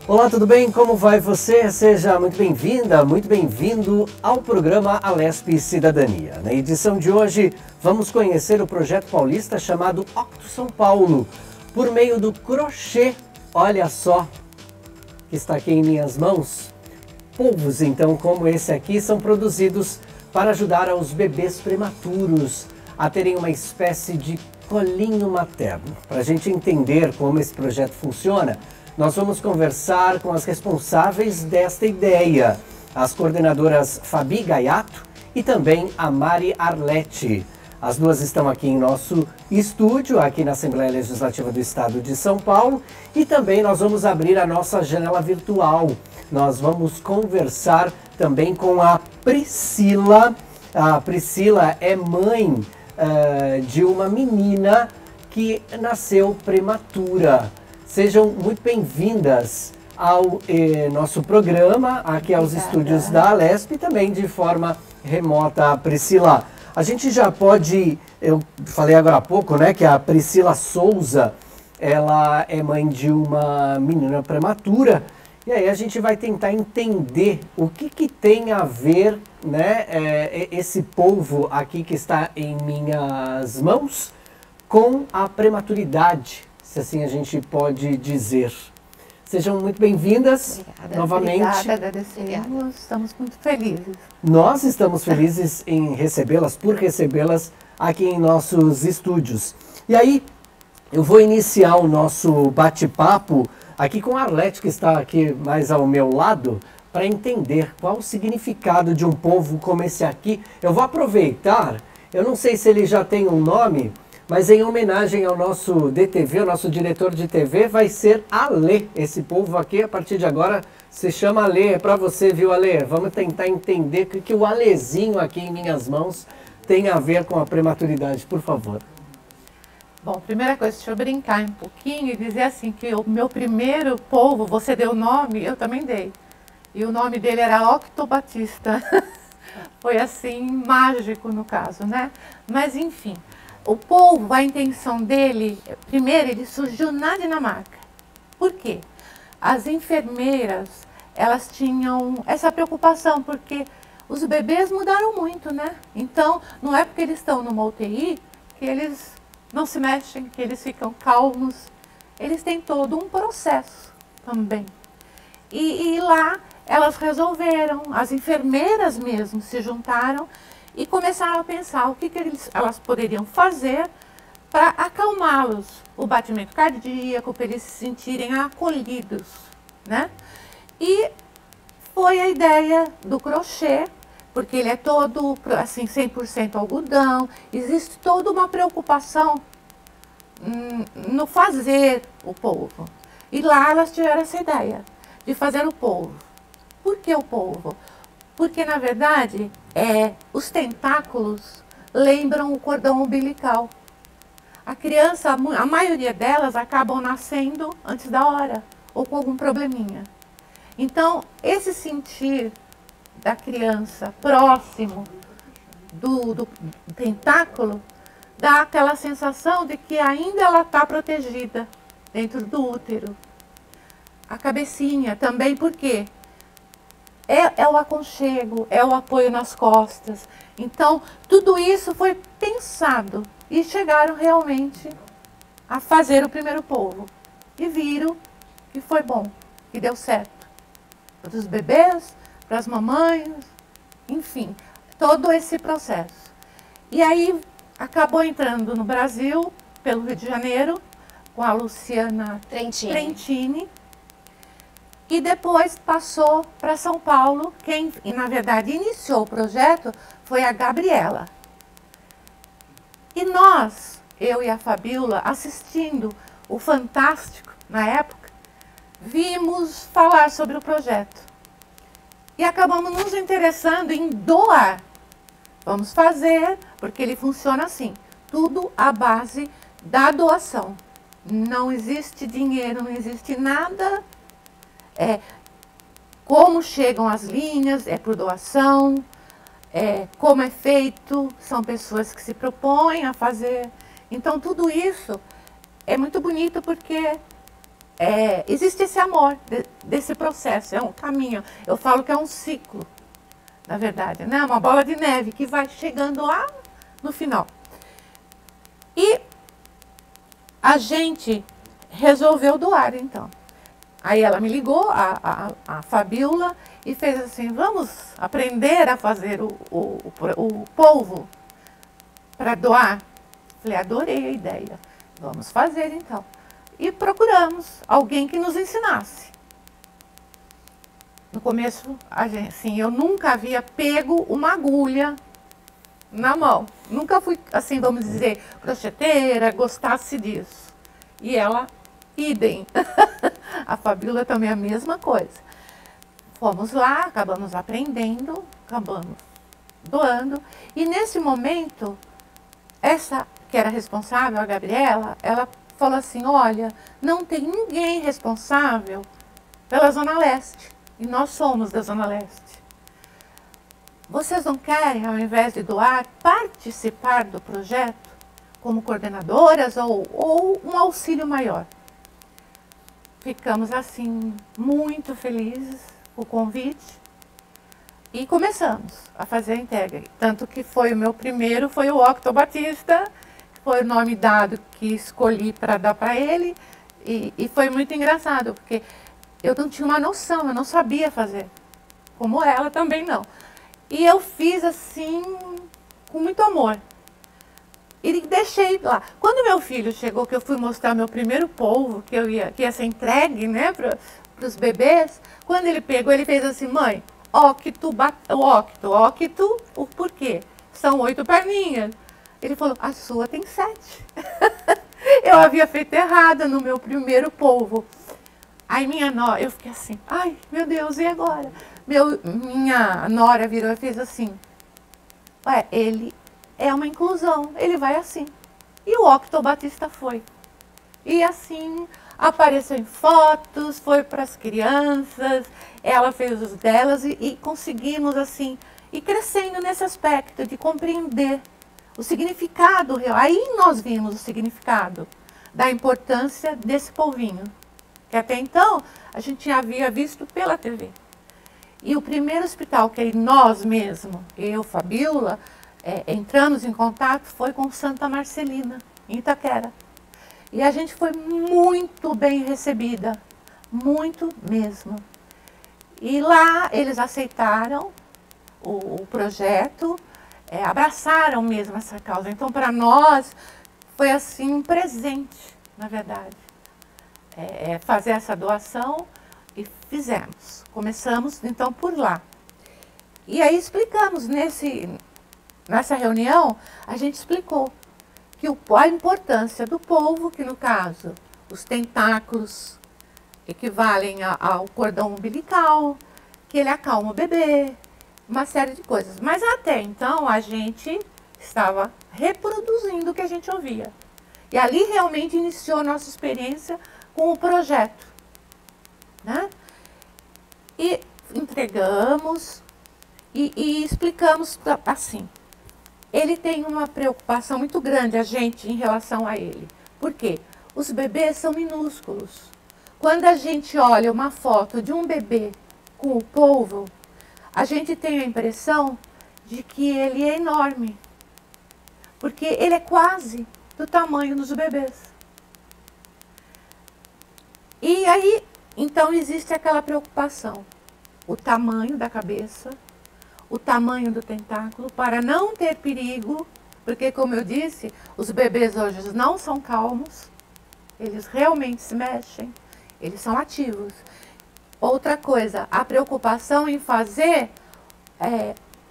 Olá, tudo bem? Como vai você? Seja muito bem-vinda, muito bem-vindo ao programa Alesp Cidadania. Na edição de hoje, vamos conhecer o projeto paulista chamado Octo São Paulo, por meio do crochê. Olha só, que está aqui em minhas mãos. Polvos, então, como esse aqui, são produzidos para ajudar aos bebês prematuros a terem uma espécie de colinho materno. Para a gente entender como esse projeto funciona, nós vamos conversar com as responsáveis desta ideia, as coordenadoras Fabi Gaiato e também a Mari Arletti. As duas estão aqui em nosso estúdio, aqui na Assembleia Legislativa do Estado de São Paulo, e também nós vamos abrir a nossa janela virtual. Nós vamos conversar também com a Priscila. A Priscila é mãe de uma menina que nasceu prematura. Sejam muito bem-vindas ao nosso programa, aqui aos estúdios da Alesp e também de forma remota. Priscila, a gente já pode, eu falei agora há pouco, né, que a Priscila Souza, ela é mãe de uma menina prematura, e aí a gente vai tentar entender o que tem a ver, né, esse polvo aqui que está em minhas mãos com a prematuridade, se assim a gente pode dizer. Sejam muito bem-vindas novamente. Obrigada, agradecemos, estamos muito felizes. Nós estamos felizes em recebê-las, por recebê-las aqui em nossos estúdios. E aí, eu vou iniciar o nosso bate-papo aqui com a Arlete, que está aqui mais ao meu lado, para entender qual o significado de um polvo como esse aqui. Eu vou aproveitar, eu não sei se ele já tem um nome, mas em homenagem ao nosso DTV, o nosso diretor de TV, vai ser Alê. Esse polvo aqui, a partir de agora, se chama Alê. É para você, viu, Alê? Vamos tentar entender o que o Alêzinho aqui em minhas mãos tem a ver com a prematuridade, por favor. Bom, primeira coisa, deixa eu brincar um pouquinho e dizer assim, que o meu primeiro polvo, você deu o nome, eu também dei. E o nome dele era Octo Batista. Foi assim, mágico no caso, né? Mas enfim. O polvo, a intenção dele, primeiro, ele surgiu na Dinamarca. Por quê? As enfermeiras, elas tinham essa preocupação, porque os bebês mudaram muito, né? Então, não é porque eles estão numa UTI que eles não se mexem, que eles ficam calmos. Eles têm todo um processo também. E lá, elas resolveram, as enfermeiras mesmo se juntaram e começaram a pensar o que elas poderiam fazer para acalmá-los, o batimento cardíaco, para eles se sentirem acolhidos, né? E foi a ideia do crochê, porque ele é todo, assim, 100% algodão, existe toda uma preocupação no fazer o polvo. E lá elas tiveram essa ideia de fazer o polvo. Por que o polvo? Porque, na verdade, os tentáculos lembram o cordão umbilical. A criança, a maioria delas, acabam nascendo antes da hora, ou com algum probleminha. Então, esse sentir da criança próximo do tentáculo, dá aquela sensação de que ainda ela está protegida dentro do útero. A cabecinha também, por quê? É o aconchego, é o apoio nas costas. Então, tudo isso foi pensado e chegaram realmente a fazer o primeiro polvo. E viram que foi bom, que deu certo. Para os bebês, para as mamães, enfim, todo esse processo. E aí, acabou entrando no Brasil, pelo Rio de Janeiro, com a Luciana Trentini. E depois passou para São Paulo. Quem, na verdade, iniciou o projeto foi a Gabriela. E nós, eu e a Fabíola, assistindo o Fantástico, na época, vimos falar sobre o projeto. E acabamos nos interessando em doar. Vamos fazer, porque ele funciona assim, tudo à base da doação. Não existe dinheiro, não existe nada. Como chegam as linhas, é por doação, como é feito, são pessoas que se propõem a fazer. Então, tudo isso é muito bonito porque existe esse amor desse processo, é um caminho. Eu falo que é um ciclo, na verdade, né? Uma bola de neve que vai chegando lá no final. E a gente resolveu doar, então. Aí ela me ligou, a Fabiola, e fez assim, vamos aprender a fazer o polvo para doar? Falei, adorei a ideia, vamos fazer então. E procuramos alguém que nos ensinasse. No começo, assim, eu nunca havia pego uma agulha na mão. Nunca fui, assim, vamos dizer, crocheteira, gostasse disso. E ela, idem. A Fabiola também é a mesma coisa. Fomos lá, acabamos aprendendo, acabamos doando. E nesse momento, essa que era responsável, a Gabriela, ela falou assim, olha, não tem ninguém responsável pela Zona Leste. E nós somos da Zona Leste. Vocês não querem, ao invés de doar, participar do projeto como coordenadoras ou um auxílio maior? Ficamos assim muito felizes com o convite e começamos a fazer a entrega. Tanto que foi o meu primeiro, foi o Octo Batista, que foi o nome dado que escolhi para dar para ele. E foi muito engraçado, porque eu não tinha uma noção, eu não sabia fazer. Como ela também não. E eu fiz assim, com muito amor. E deixei lá. Quando meu filho chegou, que eu fui mostrar meu primeiro polvo, que ia ser entregue, né, para os bebês, quando ele pegou, ele fez assim, mãe, octo, por quê? São 8 perninhas. Ele falou, a sua tem 7. Eu havia feito errado no meu primeiro polvo. Aí minha nora, eu fiquei assim, ai, meu Deus, e agora? Minha nora virou e fez assim, ué, ele é uma inclusão, ele vai assim. E o Octo Batista foi. E assim, apareceu em fotos, foi para as crianças, ela fez os delas e conseguimos assim, ir crescendo nesse aspecto de compreender o significado real. Aí nós vimos o significado da importância desse polvinho, que até então a gente havia visto pela TV. E o primeiro hospital que nós mesmos, eu, Fabiola, entramos em contato foi com Santa Marcelina, em Itaquera. E a gente foi muito bem recebida, muito mesmo. E lá eles aceitaram o projeto, abraçaram mesmo essa causa. Então, para nós, foi assim um presente, na verdade, fazer essa doação e fizemos. Começamos, então, por lá. E aí explicamos, nessa reunião, a gente explicou que a importância do polvo, que no caso, os tentáculos equivalem ao cordão umbilical, que ele acalma o bebê, uma série de coisas. Mas até então a gente estava reproduzindo o que a gente ouvia. E ali realmente iniciou a nossa experiência com o projeto, né? E entregamos e explicamos assim. Ele tem uma preocupação muito grande, a gente, em relação a ele. Por quê? Os bebês são minúsculos. Quando a gente olha uma foto de um bebê com o polvo, a gente tem a impressão de que ele é enorme. Porque ele é quase do tamanho dos bebês. E aí, então, existe aquela preocupação. O tamanho da cabeça, o tamanho do tentáculo, para não ter perigo, porque, como eu disse, os bebês hoje não são calmos, eles realmente se mexem, eles são ativos. Outra coisa, a preocupação em fazer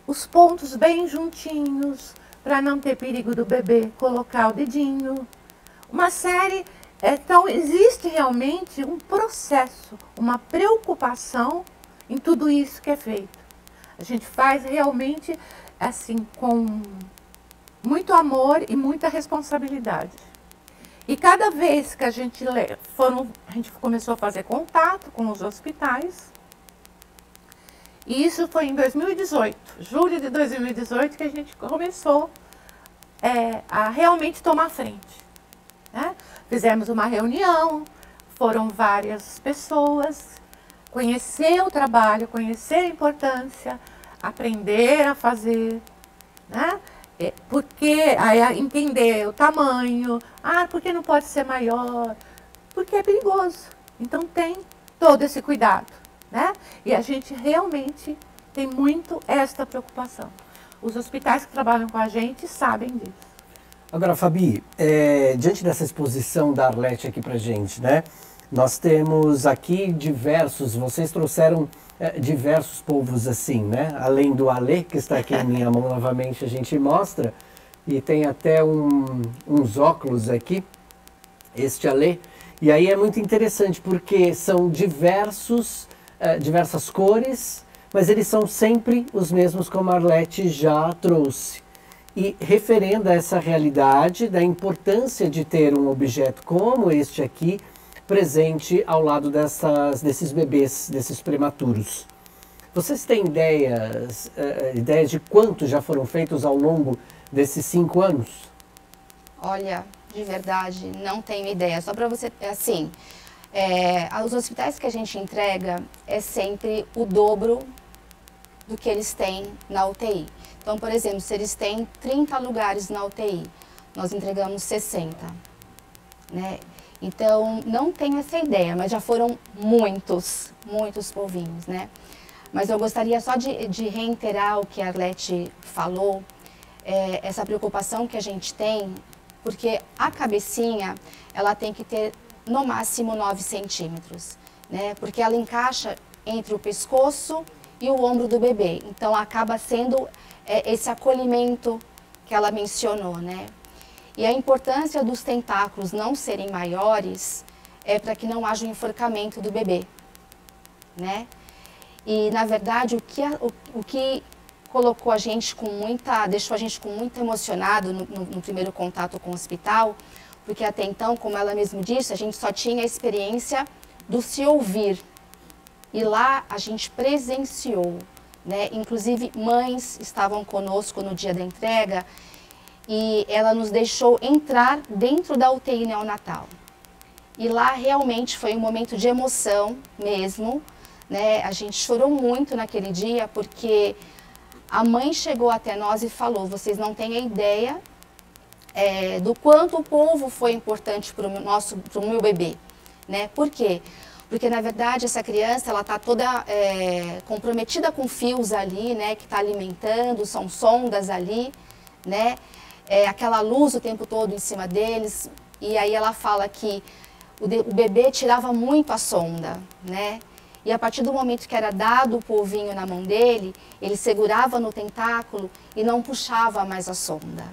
os pontos bem juntinhos, para não ter perigo do bebê colocar o dedinho. Uma série, então existe realmente um processo, uma preocupação em tudo isso que é feito. A gente faz realmente assim com muito amor e muita responsabilidade. E cada vez que a gente começou a fazer contato com os hospitais, e isso foi em 2018, julho de 2018, que a gente começou a realmente tomar frente, né? Fizemos uma reunião, foram várias pessoas, conhecer o trabalho, conhecer a importância, aprender a fazer, né? Porque aí entender o tamanho, por que não pode ser maior? Porque é perigoso. Então tem todo esse cuidado, né? E a gente realmente tem muito esta preocupação. Os hospitais que trabalham com a gente sabem disso. Agora, Fabi, diante dessa exposição da Arlete aqui pra gente, né? Nós temos aqui vocês trouxeram diversos polvos assim, né? Além do Alê, que está aqui em minha mão novamente, a gente mostra. E tem até uns óculos aqui, este Alê. E aí é muito interessante, porque são diversas cores, mas eles são sempre os mesmos, como a Arlete já trouxe. E referendo a essa realidade da importância de ter um objeto como este aqui, presente ao lado desses bebês, desses prematuros. Vocês têm ideias de quantos já foram feitos ao longo desses 5 anos? Olha, de verdade, não tenho ideia. Só para você, assim, os hospitais que a gente entrega é sempre o dobro do que eles têm na UTI. Então, por exemplo, se eles têm 30 lugares na UTI, nós entregamos 60, né? Então, não tenho essa ideia, mas já foram muitos polvinhos, né? Mas eu gostaria só de reiterar o que a Arlete falou, essa preocupação que a gente tem, porque a cabecinha, ela tem que ter no máximo 9 centímetros, né? Porque ela encaixa entre o pescoço e o ombro do bebê. Então, acaba sendo esse acolhimento que ela mencionou, né? E a importância dos tentáculos não serem maiores é para que não haja um enforcamento do bebê, né? E, na verdade, o que colocou a gente deixou a gente muito emocionado no primeiro contato com o hospital, porque até então, como ela mesmo disse, a gente só tinha a experiência do se ouvir. E lá a gente presenciou, né? Inclusive, mães estavam conosco no dia da entrega e ela nos deixou entrar dentro da UTI neonatal. E lá realmente foi um momento de emoção mesmo, né? A gente chorou muito naquele dia porque a mãe chegou até nós e falou: vocês não têm a ideia do quanto o polvo foi importante para o meu bebê, né? Por quê? Porque, na verdade, essa criança, ela está toda comprometida com fios ali, né, que está alimentando, são sondas ali, né, aquela luz o tempo todo em cima deles. E aí ela fala que o bebê tirava muito a sonda, né, e a partir do momento que era dado o polvinho na mão dele, ele segurava no tentáculo e não puxava mais a sonda,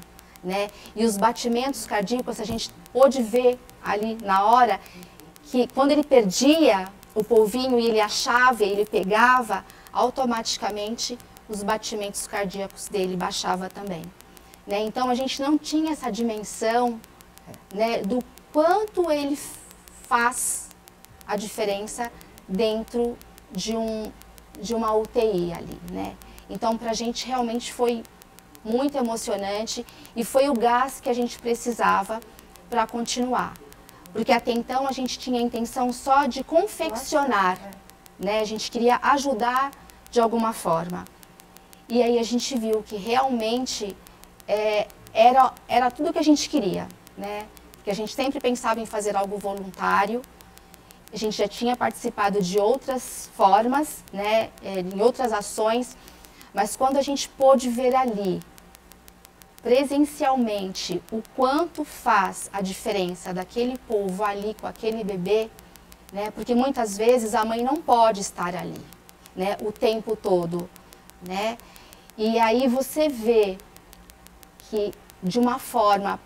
né, e os batimentos cardíacos a gente pôde ver ali na hora, que quando ele perdia o polvinho e ele achava, ele pegava, automaticamente os batimentos cardíacos dele baixavam também, né? Então a gente não tinha essa dimensão, né, do quanto ele faz a diferença dentro de uma UTI ali, né? Então para a gente realmente foi muito emocionante e foi o gás que a gente precisava para continuar. Porque até então a gente tinha a intenção só de confeccionar, né? A gente queria ajudar de alguma forma. E aí a gente viu que realmente era tudo que a gente queria, né? Porque a gente sempre pensava em fazer algo voluntário. A gente já tinha participado de outras formas, né? Em outras ações. Mas quando a gente pôde ver ali, presencialmente, o quanto faz a diferença daquele polvo ali com aquele bebê, né? Porque muitas vezes a mãe não pode estar ali, né, o tempo todo, né? E aí você vê que de uma forma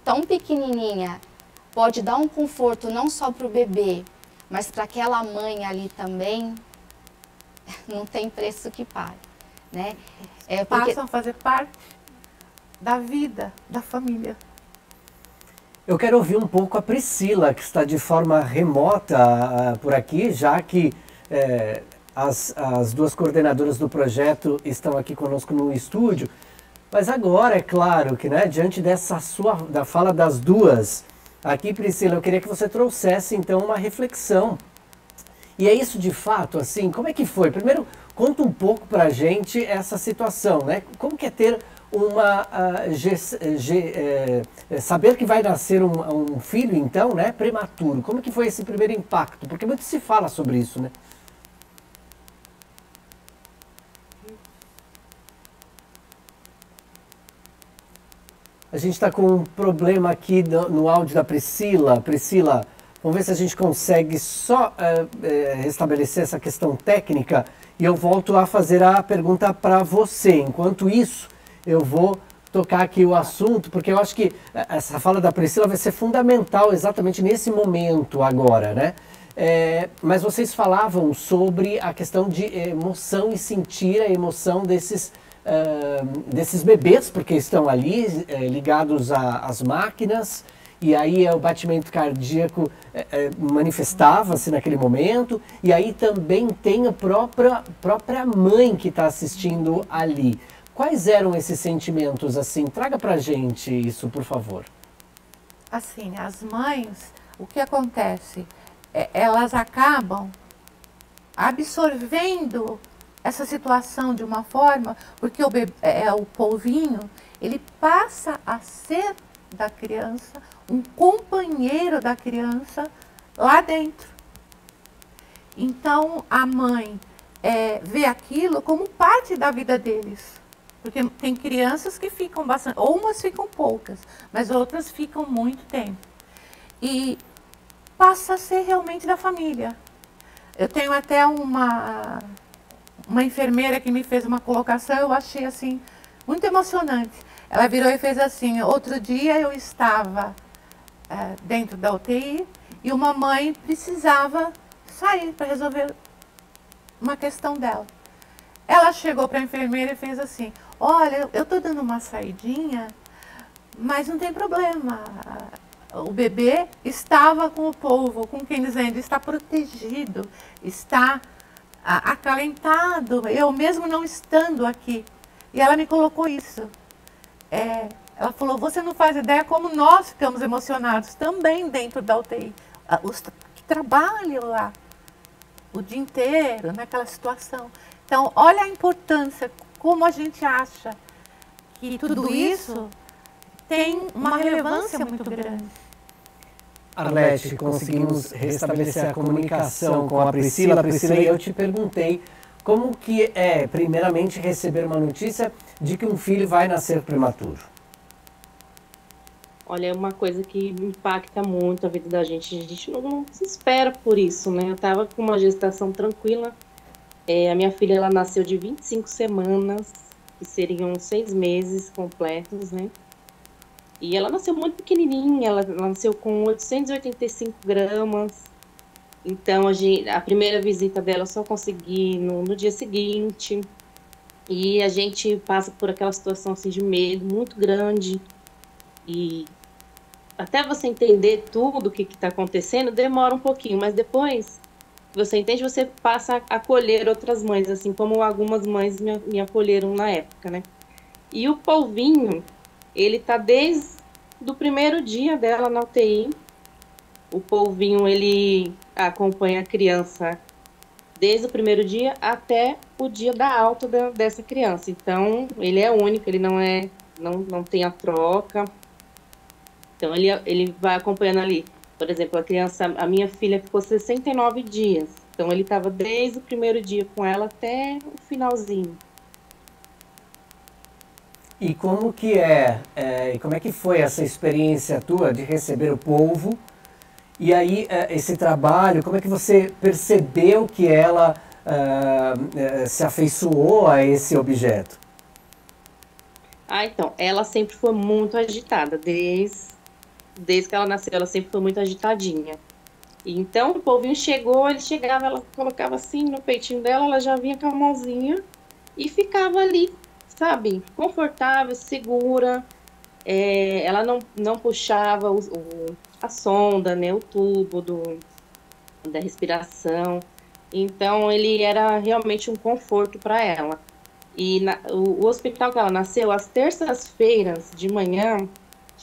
tão pequenininha pode dar um conforto não só para o bebê, mas para aquela mãe ali também, não tem preço que pague, né? Passam a fazer parte da vida, da família. Eu quero ouvir um pouco a Priscila, que está de forma remota por aqui, já que as duas coordenadoras do projeto estão aqui conosco no estúdio. Mas agora, é claro que, né, diante da fala das duas, aqui, Priscila, eu queria que você trouxesse então uma reflexão. E é isso de fato, assim, como é que foi? Primeiro, conta um pouco pra gente essa situação, né? Como que é ter uma... saber que vai nascer um filho, então, né, prematuro. Como que foi esse primeiro impacto? Porque muito se fala sobre isso, né? A gente está com um problema aqui no áudio da Priscila. Priscila, vamos ver se a gente consegue só restabelecer essa questão técnica e eu volto a fazer a pergunta para você. Enquanto isso, eu vou tocar aqui o assunto, porque eu acho que essa fala da Priscila vai ser fundamental exatamente nesse momento agora, né? Mas vocês falavam sobre a questão de emoção e sentir a emoção desses bebês, porque estão ali ligados às máquinas, e aí o batimento cardíaco manifestava-se naquele momento, e aí também tem a própria mãe que está assistindo ali. Quais eram esses sentimentos assim? Traga pra gente isso, por favor. Assim, as mães, o que acontece? Elas acabam absorvendo essa situação de uma forma, porque o polvinho, ele passa a ser da criança, um companheiro da criança lá dentro. Então, a mãe vê aquilo como parte da vida deles. Porque tem crianças que ficam bastante, ou umas ficam poucas, mas outras ficam muito tempo. E passa a ser realmente da família. Eu tenho até uma enfermeira que me fez uma colocação, eu achei assim, muito emocionante. Ela virou e fez assim: outro dia eu estava dentro da UTI e uma mãe precisava sair para resolver uma questão dela. Ela chegou para a enfermeira e fez assim: olha, eu estou dando uma saidinha, mas não tem problema. O bebê estava com o polvo, com quem dizendo, está protegido, está acalentado, eu mesmo não estando aqui. E ela me colocou isso. Ela falou: você não faz ideia como nós ficamos emocionados também dentro da UTI. Os que trabalham lá o dia inteiro naquela situação. Então, olha a importância, como a gente acha que tudo isso tem uma relevância muito grande. Arlete, conseguimos restabelecer a comunicação com a Priscila. Priscila, eu te perguntei como que é, primeiramente, receber uma notícia de que um filho vai nascer prematuro. Olha, é uma coisa que impacta muito a vida da gente. A gente não se espera por isso, né? Eu tava com uma gestação tranquila. A minha filha, ela nasceu de 25 semanas, que seriam 6 meses completos, né? E ela nasceu muito pequenininha, ela nasceu com 885 gramas. Então, a primeira visita dela eu só consegui no dia seguinte. E a gente passa por aquela situação assim, de medo muito grande. E até você entender tudo o que está acontecendo, demora um pouquinho. Mas depois que você entende, você passa a acolher outras mães, assim como algumas mães me acolheram na época, né? E o polvinho, ele tá desde o primeiro dia dela na UTI. O polvinho, ele acompanha a criança desde o primeiro dia até o dia da alta dessa criança. Então, ele é único, ele não tem a troca. Então, ele vai acompanhando ali. Por exemplo, a minha filha ficou 69 dias. Então, ele estava desde o primeiro dia com ela até o finalzinho. E como que como é que foi essa experiência tua de receber o polvo? E aí, esse trabalho, como é que você percebeu que ela se afeiçoou a esse objeto? Então, ela sempre foi muito agitada, desde que ela nasceu, ela sempre foi muito agitadinha. Então, o polvinho chegou, ele chegava, ela colocava assim no peitinho dela, ela já vinha com a mãozinha e ficava ali, sabe, confortável, segura. Ela não puxava a sonda, né, o tubo da respiração. Então, ele era realmente um conforto para ela. E o hospital que ela nasceu, às terças-feiras de manhã,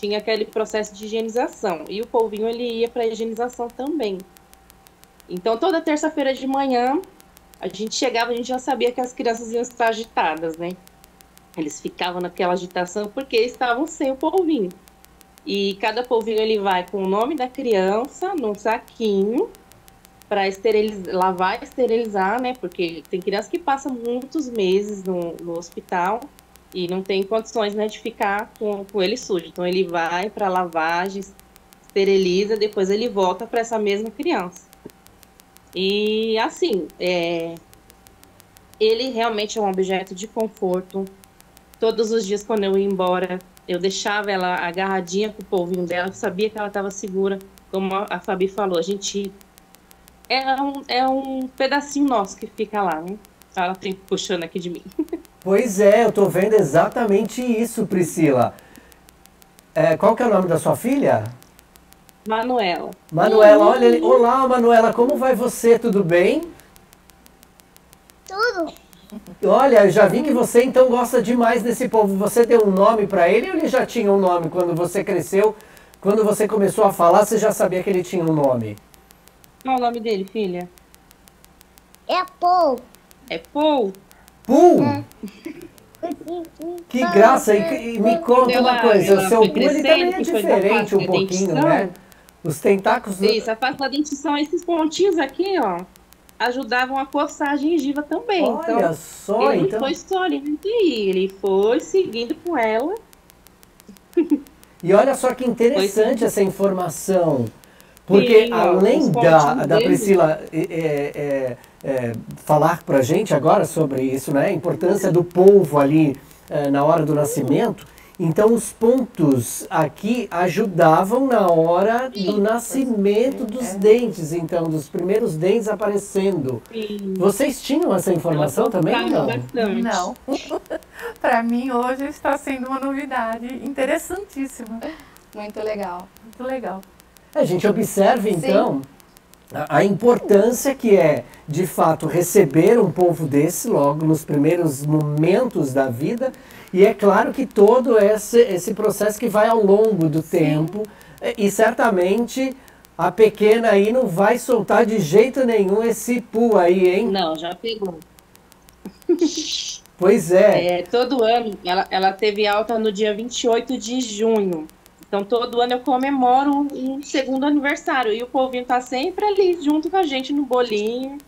tinha aquele processo de higienização. E o polvinho, ele ia para higienização também. Então, toda terça-feira de manhã, a gente chegava, a gente já sabia que as crianças iam estar agitadas, né? Eles ficavam naquela agitação porque estavam sem o polvinho. E cada polvinho, ele vai com o nome da criança num saquinho para lavar e esterilizar, né? Porque tem criança que passa muitos meses no hospital e não tem condições, né, de ficar com ele sujo. Então, ele vai para lavagem, esteriliza, depois ele volta para essa mesma criança. E, assim, ele realmente é um objeto de conforto. Todos os dias, quando eu ia embora, eu deixava ela agarradinha com o polvinho dela, eu sabia que ela estava segura. Como a Fabi falou, a gente... É um pedacinho nosso que fica lá, né? Ela tem puxando aqui de mim. Pois é, eu tô vendo exatamente isso, Priscila. Qual que é o nome da sua filha? Manuela. Manuela, olha ali. Olá, Manuela, como vai você? Tudo bem? Tudo. Olha, eu já vi que você então gosta demais desse povo. Você deu um nome para ele ou ele já tinha um nome quando você cresceu? Quando você começou a falar, você já sabia que ele tinha um nome? Qual é o nome dele, filha? É Paul. É Paul? Paul? Que graça! E me conta uma coisa, o seu Paul ele também é diferente um pouquinho, né? Os tentáculos... Isso, a parte da dentição, esses pontinhos aqui, ó, ajudavam a coçar a gengiva também. Olha então, só, ele então... foi escolhendo aí, ele foi seguindo com ela. E olha só que interessante essa informação. Porque sim, além da Priscila falar pra gente agora sobre isso, né? A importância do polvo ali na hora do nascimento. Então os pontos aqui ajudavam na hora do nascimento dos dentes, então, dos primeiros dentes aparecendo. Sim. Vocês tinham essa informação também ou não? Bastante. Não. Para mim, hoje está sendo uma novidade interessantíssima. Muito legal. Muito legal. A gente observa, então, a importância que é, de fato, receber um polvo desse logo nos primeiros momentos da vida. E é claro que todo esse processo que vai ao longo do tempo. E certamente a pequena aí não vai soltar de jeito nenhum esse pu aí, hein? Não, já pegou. Pois é. Todo ano, ela teve alta no dia 28 de junho. Então, todo ano eu comemoro um segundo aniversário. E o polvinho tá sempre ali, junto com a gente, no bolinho.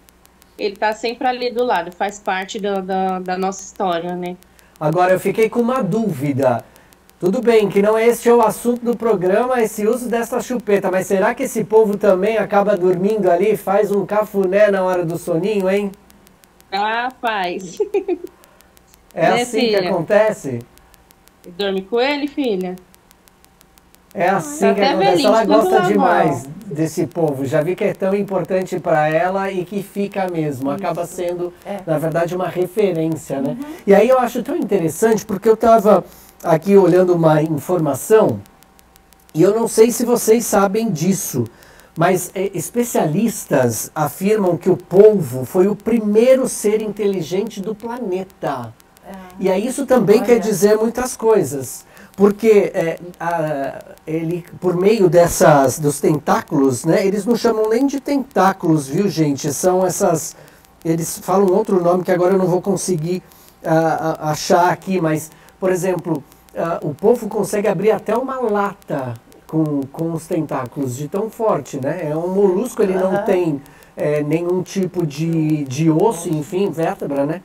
Ele tá sempre ali do lado, faz parte da nossa história, né? Agora, eu fiquei com uma dúvida. Tudo bem que não esse é o assunto do programa, esse uso dessa chupeta. Mas será que esse povo também acaba dormindo ali e faz um cafuné na hora do soninho, hein? Ah, faz. É Né, assim que filha? acontece? Dorme com ele, filha? É assim Tá que até acontece. velhinho, Ela de tanto gosta amor. demais desse povo. Já vi que é tão importante para ela e que fica mesmo. Acaba sendo, na verdade, uma referência, né? E aí eu acho tão interessante porque eu estava aqui olhando uma informação e eu não sei se vocês sabem disso, mas especialistas afirmam que o polvo foi o primeiro ser inteligente do planeta. E aí isso também quer dizer muitas coisas. Porque ele, por meio dos tentáculos, né, eles não chamam nem de tentáculos, viu, gente? São essas... Eles falam outro nome que agora eu não vou conseguir achar aqui, mas, por exemplo, o polvo consegue abrir até uma lata com os tentáculos, de tão forte, né? É um molusco, ele não tem nenhum tipo de osso, enfim, vértebra, né?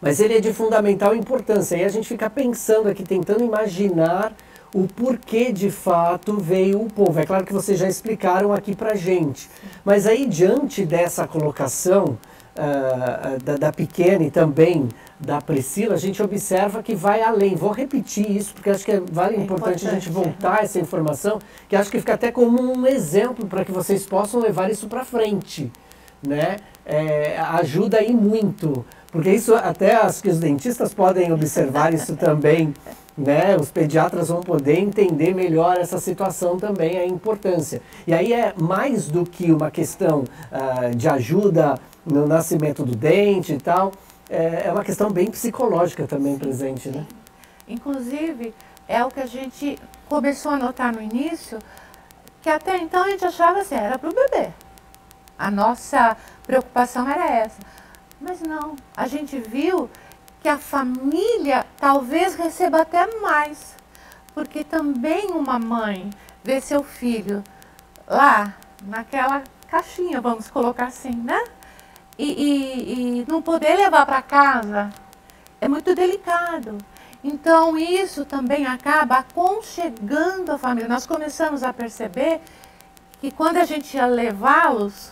Mas ele é de fundamental importância. E a gente fica pensando aqui, tentando imaginar o porquê de fato veio o polvo. É claro que vocês já explicaram aqui pra gente. Mas aí, diante dessa colocação da pequena e também da Priscila, a gente observa que vai além. Vou repetir isso, porque acho que é importante a gente voltar a essa informação, que acho que fica até como um exemplo para que vocês possam levar isso para frente, né? Ajuda aí muito. Porque isso até acho que os dentistas podem observar isso também, né? Os pediatras vão poder entender melhor essa situação também, a importância. E aí é mais do que uma questão de ajuda no nascimento do dente e tal, é uma questão bem psicológica também presente, né? Inclusive, é o que a gente começou a notar no início que até então a gente achava assim, era para o bebê. A nossa preocupação era essa. Mas não, a gente viu que a família talvez receba até mais. Porque também uma mãe vê seu filho lá naquela caixinha, vamos colocar assim, né? E não poder levar para casa é muito delicado. Então isso também acaba aconchegando a família. Nós começamos a perceber que quando a gente ia levá-los,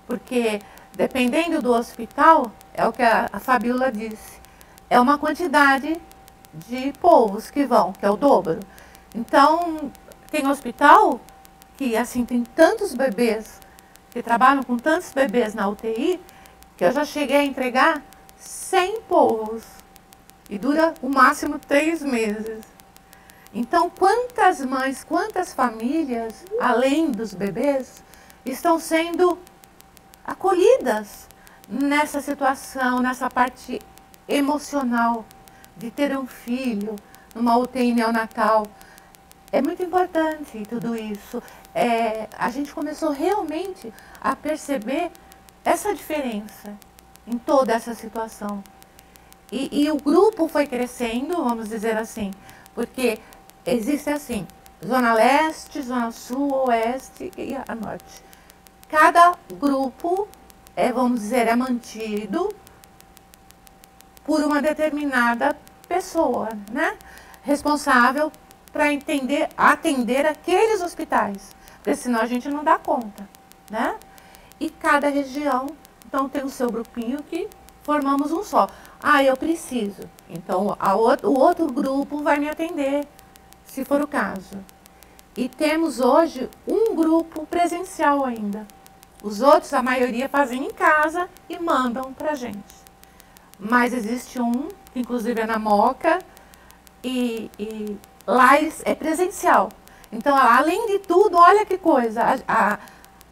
porque dependendo do hospital, é o que a Fabiola disse, é uma quantidade de polvos que vão, que é o dobro. Então, tem hospital que assim tem tantos bebês, que trabalham com tantos bebês na UTI, que eu já cheguei a entregar 100 polvos. E dura o máximo 3 meses. Então, quantas mães, quantas famílias, além dos bebês, estão sendo acolhidas nessa situação, nessa parte emocional de ter um filho numa UTI neonatal. É muito importante tudo isso. A gente começou realmente a perceber essa diferença em toda essa situação. E o grupo foi crescendo, vamos dizer assim, porque existe assim, Zona Leste, Zona Sul, Oeste e a Norte. Cada grupo, vamos dizer, é mantido por uma determinada pessoa, né? Responsável para atender aqueles hospitais, porque senão a gente não dá conta, né? E cada região, então, tem o seu grupinho que formamos um só. Ah, eu preciso. Então, o outro grupo vai me atender, se for o caso. E temos hoje um grupo presencial ainda. Os outros, a maioria, fazem em casa e mandam para a gente. Mas existe um, que inclusive é na Moca, e lá é presencial. Então, além de tudo, olha que coisa,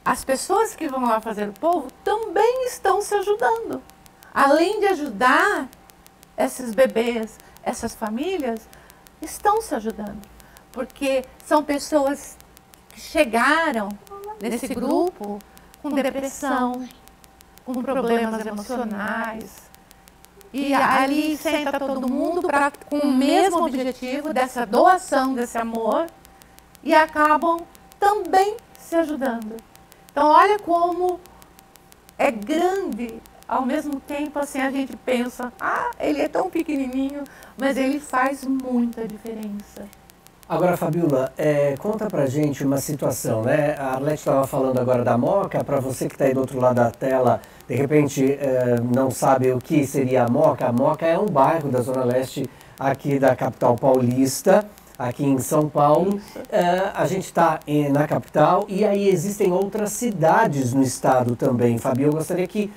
as pessoas que vão lá fazer o polvo também estão se ajudando. Além de ajudar esses bebês, essas famílias, estão se ajudando. Porque são pessoas que chegaram nesse grupo com depressão, com problemas emocionais. E ali senta todo mundo com o mesmo objetivo dessa doação, desse amor, e acabam também se ajudando. Então, olha como é grande. Ao mesmo tempo, assim, a gente pensa, ele é tão pequenininho, mas ele faz muita diferença. Agora, Fabiola, conta pra gente uma situação, né? A Arlete estava falando agora da Moca. Para você que está aí do outro lado da tela, de repente não sabe o que seria a Moca. A Moca é um bairro da Zona Leste aqui da capital paulista, aqui em São Paulo. A gente está na capital e aí existem outras cidades no estado também. Fabio, eu gostaria que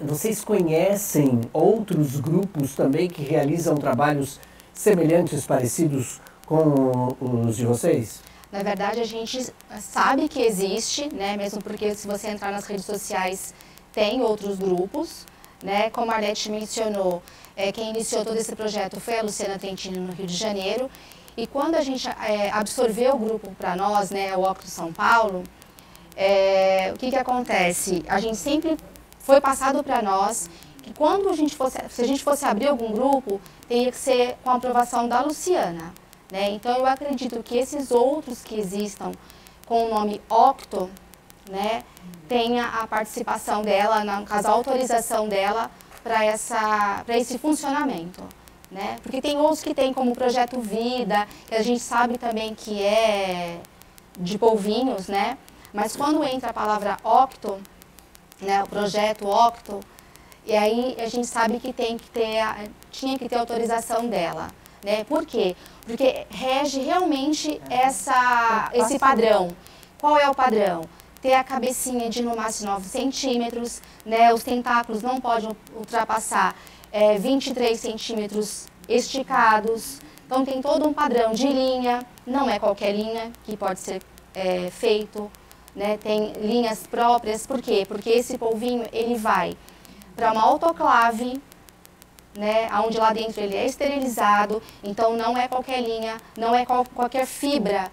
vocês conhecem outros grupos também que realizam trabalhos semelhantes, parecidos com os de vocês? Na verdade, a gente sabe que existe, né? Mesmo porque se você entrar nas redes sociais, tem outros grupos, né? Como a Arlete mencionou, quem iniciou todo esse projeto foi a Luciana Tentini no Rio de Janeiro. E quando a gente absorveu o grupo para nós, né, o Octo São Paulo, o que acontece? A gente sempre foi passado para nós que quando se a gente fosse abrir algum grupo, teria que ser com a aprovação da Luciana, né? Então eu acredito que esses outros que existam com o nome Octo, né, tenha a participação dela, no caso a autorização dela para esse funcionamento, né? Porque tem outros que tem como Projeto Vida, que a gente sabe também que é de polvinhos, né? Mas quando entra a palavra Octo, né, o projeto Octo, e aí a gente sabe que tinha que ter autorização dela, né? Por quê? Porque rege realmente esse padrão. Qual é o padrão? Ter a cabecinha de no máximo 9 centímetros, né? Os tentáculos não podem ultrapassar 23 centímetros esticados. Então tem todo um padrão de linha, não é qualquer linha que pode ser feito, né? Tem linhas próprias, por quê? Porque esse polvinho ele vai para uma autoclave, né, onde lá dentro ele é esterilizado, então não é qualquer linha, não é qualquer fibra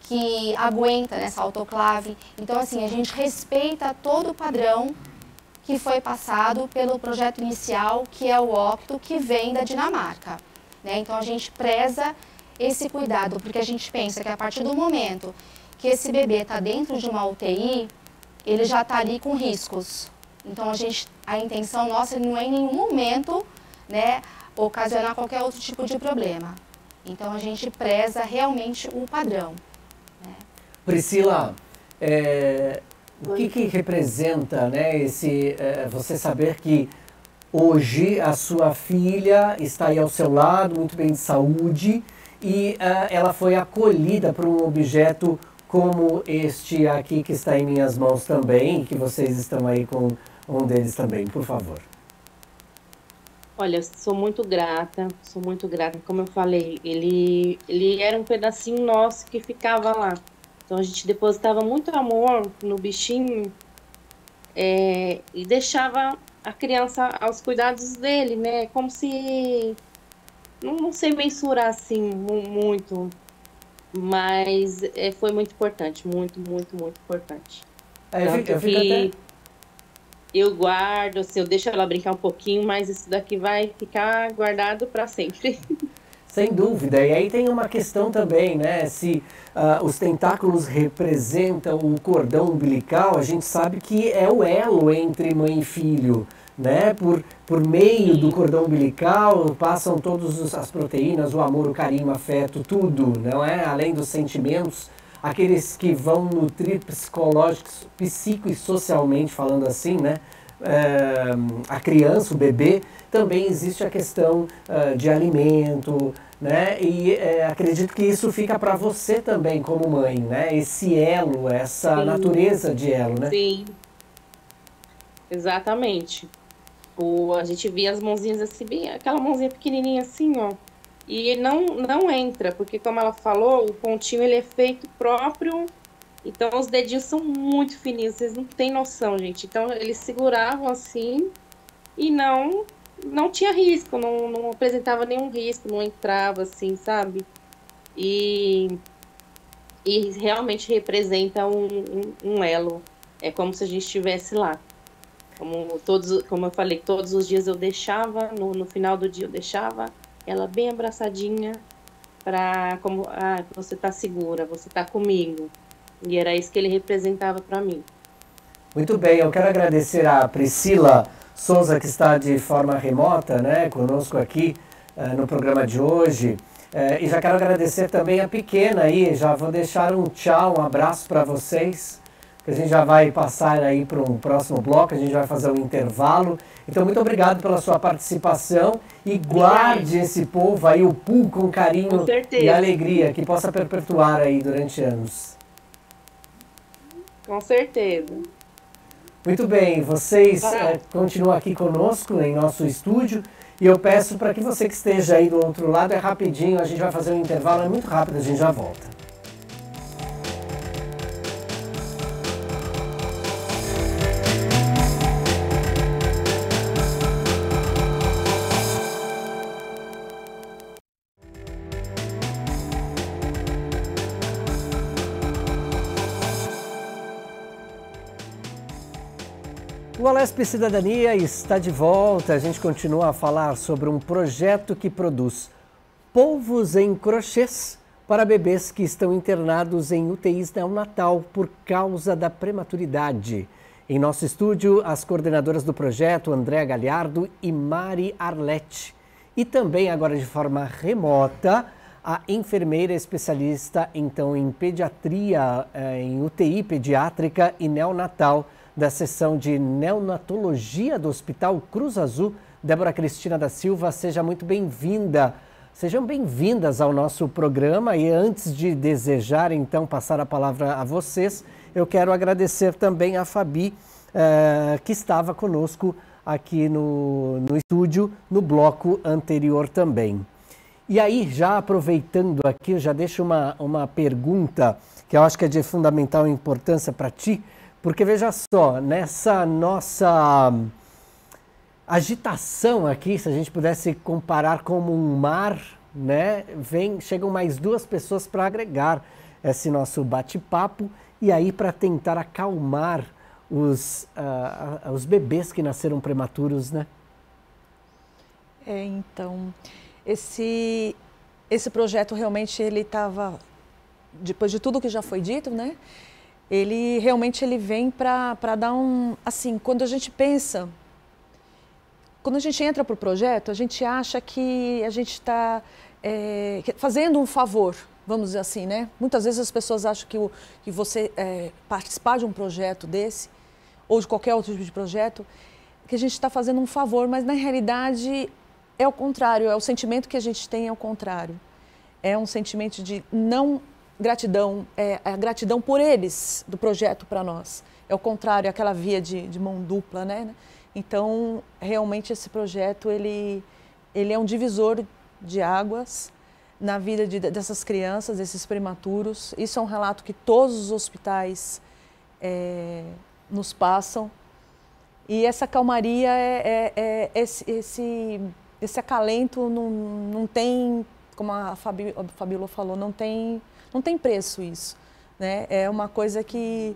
que aguenta nessa autoclave. Então, assim, a gente respeita todo o padrão que foi passado pelo projeto inicial, que é o Octo, que vem da Dinamarca, né? Então, a gente preza esse cuidado, porque a gente pensa que a partir do momento que esse bebê está dentro de uma UTI, ele já está ali com riscos. Então, a intenção nossa não é em nenhum momento, né, ocasionar qualquer outro tipo de problema. Então, a gente preza realmente o padrão. Né? Priscila, o que representa, né, você saber que hoje a sua filha está aí ao seu lado, muito bem de saúde, e ela foi acolhida por um objeto como este aqui que está em minhas mãos também, que vocês estão aí com um deles também, por favor. Olha, sou muito grata, como eu falei, ele era um pedacinho nosso que ficava lá. Então a gente depositava muito amor no bichinho e deixava a criança aos cuidados dele, né? Como se, não sei mensurar assim muito, mas foi muito importante, muito importante. Eu fico até... Eu guardo, assim, eu deixo ela brincar um pouquinho, mas isso daqui vai ficar guardado para sempre. Sem dúvida. E aí tem uma questão também, né? Se os tentáculos representam o cordão umbilical, a gente sabe que é o elo entre mãe e filho, né? Por meio do cordão umbilical passam todas as proteínas, o amor, o carinho, o afeto, tudo, não é? Além dos sentimentos, aqueles que vão nutrir psico e socialmente falando assim, né? A criança, o bebê, também existe a questão de alimento, né? E acredito que isso fica para você também como mãe, né? Esse elo, essa natureza de elo, né? Sim, exatamente. A gente via as mãozinhas assim, bem, aquela mãozinha pequenininha assim, ó. E não entra, porque como ela falou, o pontinho ele é feito próprio, então os dedinhos são muito fininhos, vocês não têm noção, gente. Então eles seguravam assim e não tinha risco, não apresentava nenhum risco, não entrava assim, sabe? E realmente representa um elo, é como se a gente estivesse lá. Como eu falei, todos os dias eu deixava, no final do dia eu deixava ela bem abraçadinha, você tá segura, você tá comigo. E era isso que ele representava para mim. Muito bem, eu quero agradecer a Priscila Souza, que está de forma remota, né, conosco aqui no programa de hoje. E já quero agradecer também a pequena aí, já vou deixar um tchau, um abraço para vocês, que a gente já vai passar aí para um próximo bloco, a gente vai fazer um intervalo. Então, muito obrigado pela sua participação e guarde esse povo aí, o Poo, com carinho e alegria, que possa perpetuar aí durante anos. Com certeza. Muito bem, vocês continuam aqui conosco em nosso estúdio e eu peço para que você que esteja aí do outro lado, é rapidinho, a gente vai fazer um intervalo, é muito rápido, a gente já volta. O Alesp Cidadania está de volta. A gente continua a falar sobre um projeto que produz polvos em crochês para bebês que estão internados em UTIs neonatal por causa da prematuridade. Em nosso estúdio, as coordenadoras do projeto, Andréa Galhardo e Mari Arlete. E também, agora de forma remota, a enfermeira especialista então em pediatria, em UTI pediátrica e neonatal, da seção de neonatologia do Hospital Cruz Azul, Débora Cristina da Silva. Seja muito bem-vinda. Sejam bem-vindas ao nosso programa e antes de desejar, então, passar a palavra a vocês, eu quero agradecer também a Fabi, que estava conosco aqui no estúdio, no bloco anterior também. E aí, já aproveitando aqui, eu já deixo uma pergunta que eu acho que é de fundamental importância para ti, porque veja só, nessa nossa agitação aqui, se a gente pudesse comparar como um mar, né? Chegam mais duas pessoas para agregar esse nosso bate-papo e aí para tentar acalmar os bebês que nasceram prematuros, né? Então, esse projeto realmente ele estava, depois de tudo que já foi dito, né? Ele realmente vem para dar assim, quando a gente pensa, quando a gente entra para o projeto, a gente acha que a gente está fazendo um favor, vamos dizer assim, né? Muitas vezes as pessoas acham que você participar de um projeto desse, ou de qualquer outro tipo de projeto, que a gente está fazendo um favor, mas na realidade é o contrário, é o sentimento que a gente tem é o contrário. É um sentimento de não gratidão, é a gratidão por eles, do projeto para nós. É o contrário, é aquela via de mão dupla, né? Então, realmente esse projeto, ele é um divisor de águas na vida dessas crianças, desses prematuros. Isso é um relato que todos os hospitais nos passam. E essa calmaria, esse acalento não tem, como a Fabíola falou, não tem preço isso, né? É uma coisa que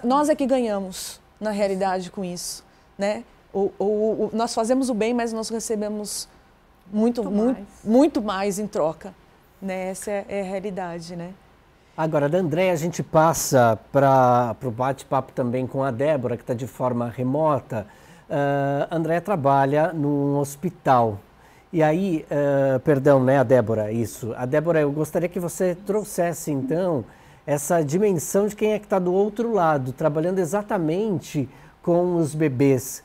nós é que ganhamos, na realidade, com isso, né? Nós fazemos o bem, mas nós recebemos muito mais em troca, né? Essa é a realidade, né? Agora, da Andréia, a gente passa para o bate-papo também com a Débora, que está de forma remota. A Andréia trabalha num hospital. E aí, perdão, né, a Débora, isso. A Débora, eu gostaria que você trouxesse, então, essa dimensão de quem é que está do outro lado, trabalhando exatamente com os bebês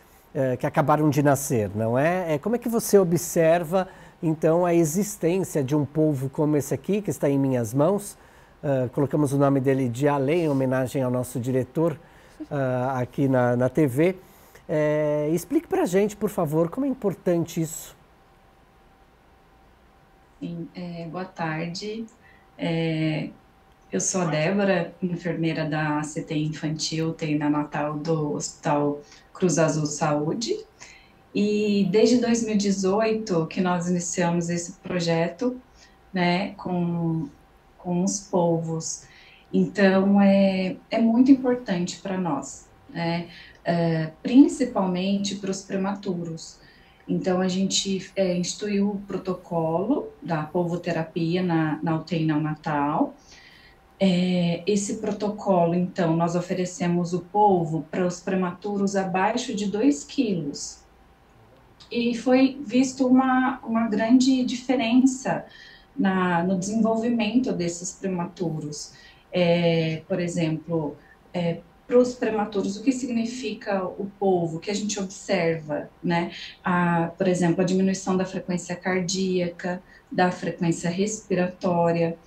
que acabaram de nascer, não é? Como é que você observa, então, a existência de um polvo como esse aqui, que está em minhas mãos? Colocamos o nome dele de Ale, em homenagem ao nosso diretor aqui na TV. Explique para a gente, por favor, como é importante isso. Sim, boa tarde. Eu sou a Débora, enfermeira da CTI Infantil, UTI Neonatal do Hospital Cruz Azul Saúde. E desde 2018 que nós iniciamos esse projeto, né, com os polvos. Então, é muito importante para nós, né? Principalmente para os prematuros. Então, a gente instituiu o protocolo da polvoterapia na UTI neonatal. Esse protocolo, então, nós oferecemos o polvo para os prematuros abaixo de 2 quilos. E foi visto uma grande diferença no desenvolvimento desses prematuros. Por exemplo, para os prematuros, o que significa o polvo, que a gente observa, né? Por exemplo, a diminuição da frequência cardíaca, da frequência respiratória,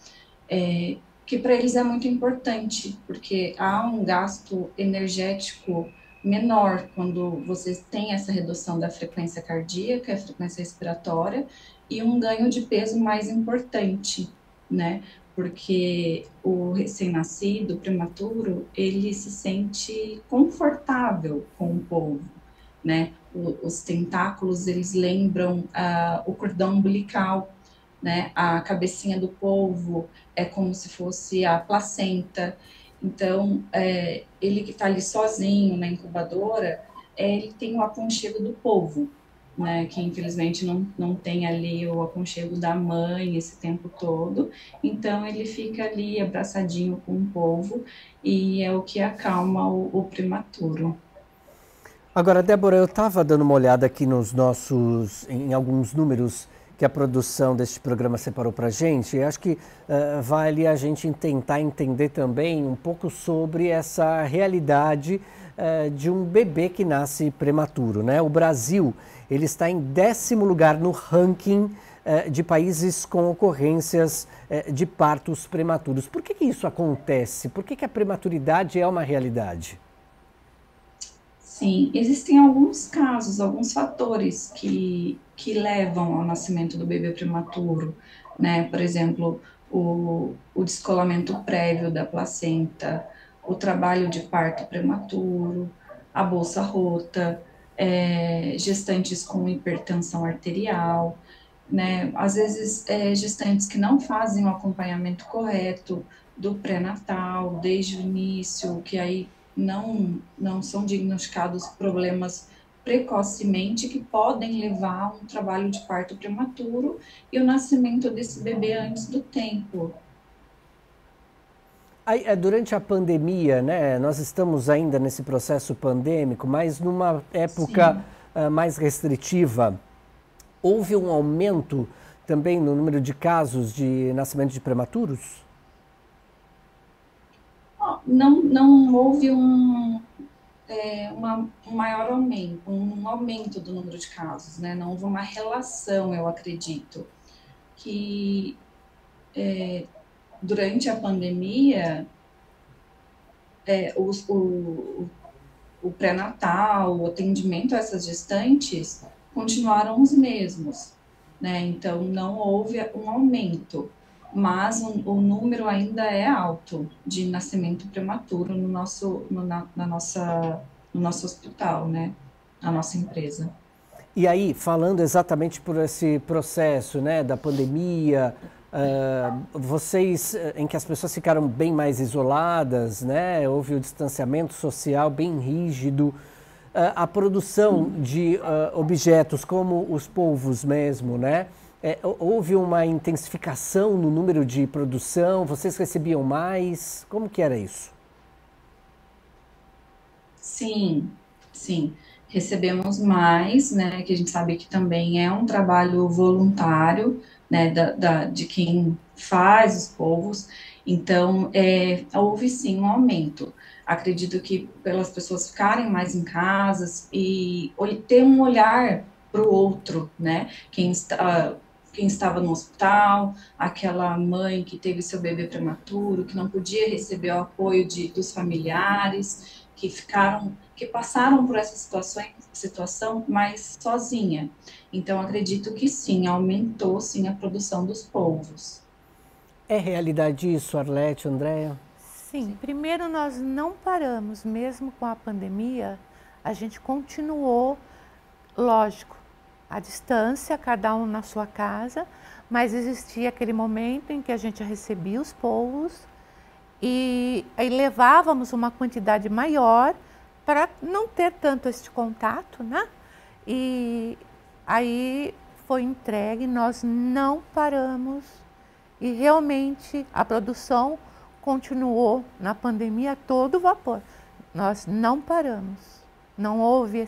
que para eles é muito importante, porque há um gasto energético menor quando vocês têm essa redução da frequência cardíaca, a frequência respiratória, e um ganho de peso mais importante, né? Porque o recém-nascido, o prematuro, ele se sente confortável com o polvo, né? Os tentáculos, eles lembram o cordão umbilical, né? A cabecinha do polvo é como se fosse a placenta. Então, ele que está ali sozinho na incubadora, ele tem o aconchego do polvo, né, que infelizmente não tem ali o aconchego da mãe esse tempo todo, então ele fica ali abraçadinho com o polvo e é o que acalma o prematuro. Agora, Débora, eu estava dando uma olhada aqui em alguns números que a produção deste programa separou para a gente. Eu acho que vale a gente tentar entender também um pouco sobre essa realidade de um bebê que nasce prematuro, né? O Brasil, ele está em 10º lugar no ranking de países com ocorrências de partos prematuros. Por que isso acontece? Por que a prematuridade é uma realidade? Sim, existem alguns casos, alguns fatores que levam ao nascimento do bebê prematuro, né? Por exemplo, o descolamento prévio da placenta, o trabalho de parto prematuro, a bolsa rota, gestantes com hipertensão arterial, né? Às vezes, gestantes que não fazem o acompanhamento correto do pré-natal, desde o início, que aí não são diagnosticados problemas precocemente, que podem levar a um trabalho de parto prematuro e o nascimento desse bebê antes do tempo. Aí, durante a pandemia, né, nós estamos ainda nesse processo pandêmico, mas numa época mais restritiva, houve um aumento também no número de casos de nascimento de prematuros? Não houve um maior aumento, um aumento do número de casos, né? Não houve uma relação, eu acredito, que durante a pandemia, o pré-natal, o atendimento a essas gestantes continuaram os mesmos, né? Então, não houve um aumento, mas o número ainda é alto de nascimento prematuro no nosso hospital, né? Na nossa empresa. E aí, falando exatamente por esse processo, né, da pandemia, em que as pessoas ficaram bem mais isoladas, né, houve o distanciamento social bem rígido, a produção de objetos como os polvos mesmo, né, houve uma intensificação no número de produção, vocês recebiam mais, como que era isso? Sim, sim. Recebemos mais, né, que a gente sabe que também é um trabalho voluntário, né, de quem faz os polvos, então houve sim um aumento. Acredito que pelas pessoas ficarem mais em casas e ter um olhar para o outro, né, quem estava no hospital, aquela mãe que teve seu bebê prematuro, que não podia receber o apoio dos familiares, que passaram por essa situação, mas sozinha. Então, acredito que sim, aumentou sim a produção dos polvos. É realidade isso, Arlete, Andréia? Sim, primeiro nós não paramos, mesmo com a pandemia, a gente continuou, lógico, à distância, cada um na sua casa, mas existia aquele momento em que a gente recebia os polvos e aí levávamos uma quantidade maior para não ter tanto este contato, né? E aí foi entregue, nós não paramos e realmente a produção continuou na pandemia a todo vapor. Nós não paramos, não houve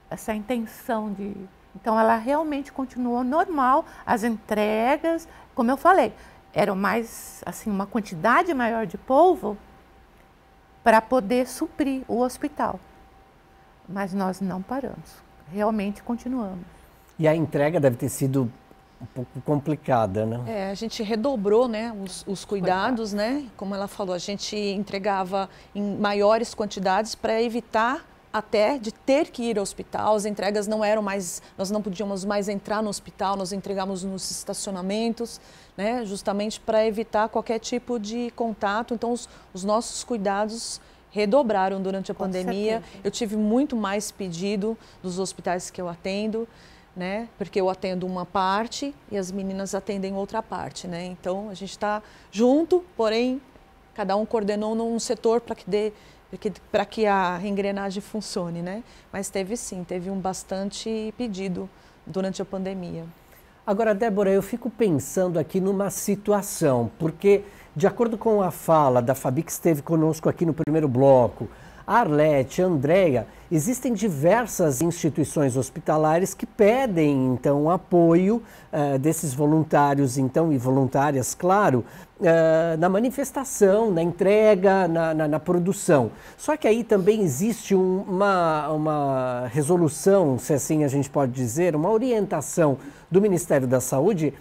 essa intenção de... Então ela realmente continuou normal, as entregas, como eu falei, eram mais, assim, uma quantidade maior de polvo para poder suprir o hospital. Mas nós não paramos, realmente continuamos. E a entrega deve ter sido um pouco complicada, né? A gente redobrou, né, os cuidados, né? Como ela falou, a gente entregava em maiores quantidades para evitar até de ter que ir ao hospital. As entregas não eram mais, nós não podíamos mais entrar no hospital, nós entregamos nos estacionamentos, né, justamente para evitar qualquer tipo de contato. Então, os nossos cuidados redobraram durante a pandemia. Eu tive muito mais pedido dos hospitais que eu atendo, né, porque eu atendo uma parte e as meninas atendem outra parte, né. Então, a gente está junto, porém, cada um coordenou num setor para que a engrenagem funcione, né? Mas teve bastante pedido durante a pandemia. Agora, Débora, eu fico pensando aqui numa situação, porque de acordo com a fala da Fabi, que esteve conosco aqui no primeiro bloco, a Arlete, a Andréia, existem diversas instituições hospitalares que pedem, então, apoio desses voluntários, então, e voluntárias, claro, na manifestação, na entrega, na produção. Só que aí também existe uma resolução, se assim a gente pode dizer, uma orientação do Ministério da Saúde,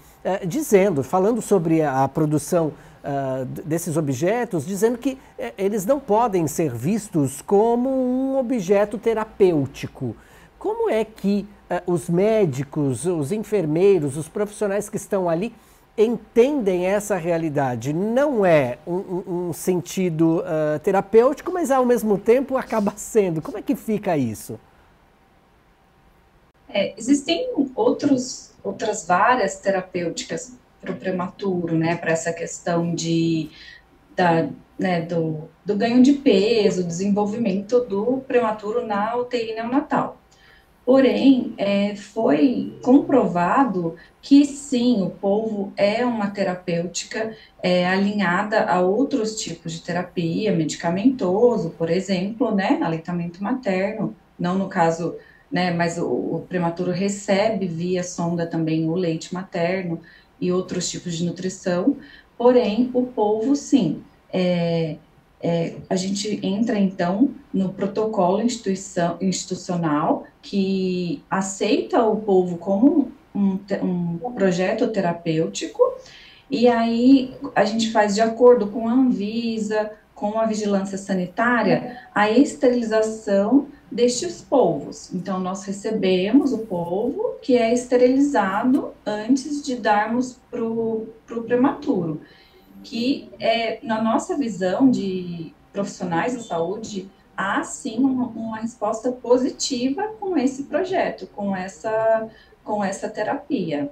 falando sobre a produção desses objetos, dizendo que eles não podem ser vistos como um objeto terapêutico. Como é que os médicos, os enfermeiros, os profissionais que estão ali entendem essa realidade? Não é um sentido terapêutico, mas ao mesmo tempo acaba sendo. Como é que fica isso? Existem outras várias terapêuticas para o prematuro, né, para essa questão do ganho de peso, desenvolvimento do prematuro na UTI neonatal. Porém, foi comprovado que sim, o polvo é uma terapêutica alinhada a outros tipos de terapia, medicamentoso, por exemplo, né, aleitamento materno, não no caso, né, mas o prematuro recebe via sonda também o leite materno e outros tipos de nutrição, porém, o polvo sim, a gente entra, então, no protocolo institucional que aceita o polvo como um projeto terapêutico, e aí a gente faz de acordo com a Anvisa, com a vigilância sanitária, a esterilização destes polvos. Então, nós recebemos o polvo, que é esterilizado antes de darmos para o prematuro, que na nossa visão de profissionais da saúde, há sim uma resposta positiva com esse projeto, com essa terapia.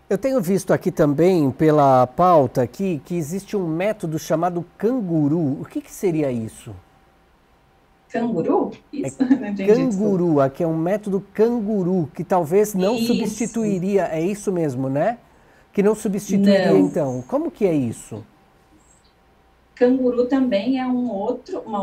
Eu tenho visto aqui também, pela pauta aqui, que existe um método chamado canguru. O que seria isso? Canguru? Isso, não entendi. Canguru, aqui é um método canguru, que talvez não substituiria, é isso mesmo, né? Que não substituiria, não. Então. Como que é isso? Canguru também é uma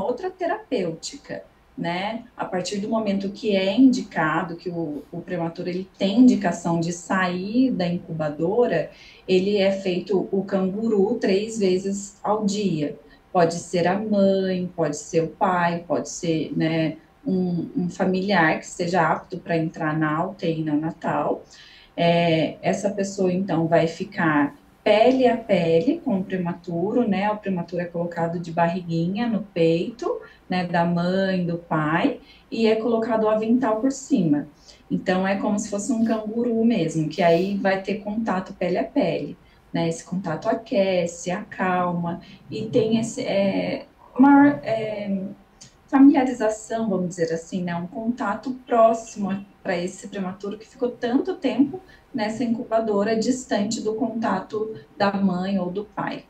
outra terapêutica, né? A partir do momento que é indicado, que o prematuro ele tem indicação de sair da incubadora, ele é feito o canguru 3 vezes ao dia. Pode ser a mãe, pode ser o pai, pode ser, né, um familiar que esteja apto para entrar na UTI neonatal. Essa pessoa, então, vai ficar pele a pele com o prematuro, né? O prematuro é colocado de barriguinha no peito, né, da mãe, do pai, e é colocado o avental por cima. Então, é como se fosse um canguru mesmo, que aí vai ter contato pele a pele, né? Esse contato aquece, acalma, e tem uma familiarização, vamos dizer assim, né? Um contato próximo para esse prematuro que ficou tanto tempo nessa incubadora, distante do contato da mãe ou do pai.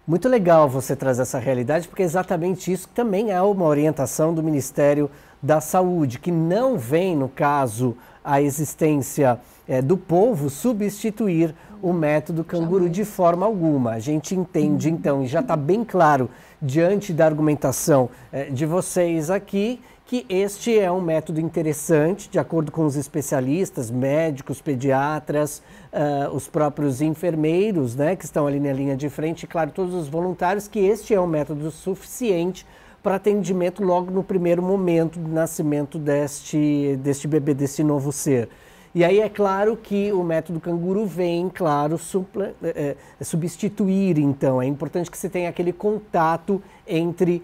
Muito legal você trazer essa realidade, porque é exatamente isso que também é uma orientação do Ministério da Saúde, que não vem, no caso, a existência do polvo substituir o método canguru de forma alguma. A gente entende, então, e já está bem claro, diante da argumentação de vocês aqui, que este é um método interessante, de acordo com os especialistas, médicos, pediatras, os próprios enfermeiros, né, que estão ali na linha de frente, e claro, todos os voluntários, que este é um método suficiente para atendimento logo no primeiro momento do nascimento deste bebê, desse novo ser. E aí é claro que o método canguru vem, claro, substituir, então. É importante que você tenha aquele contato entre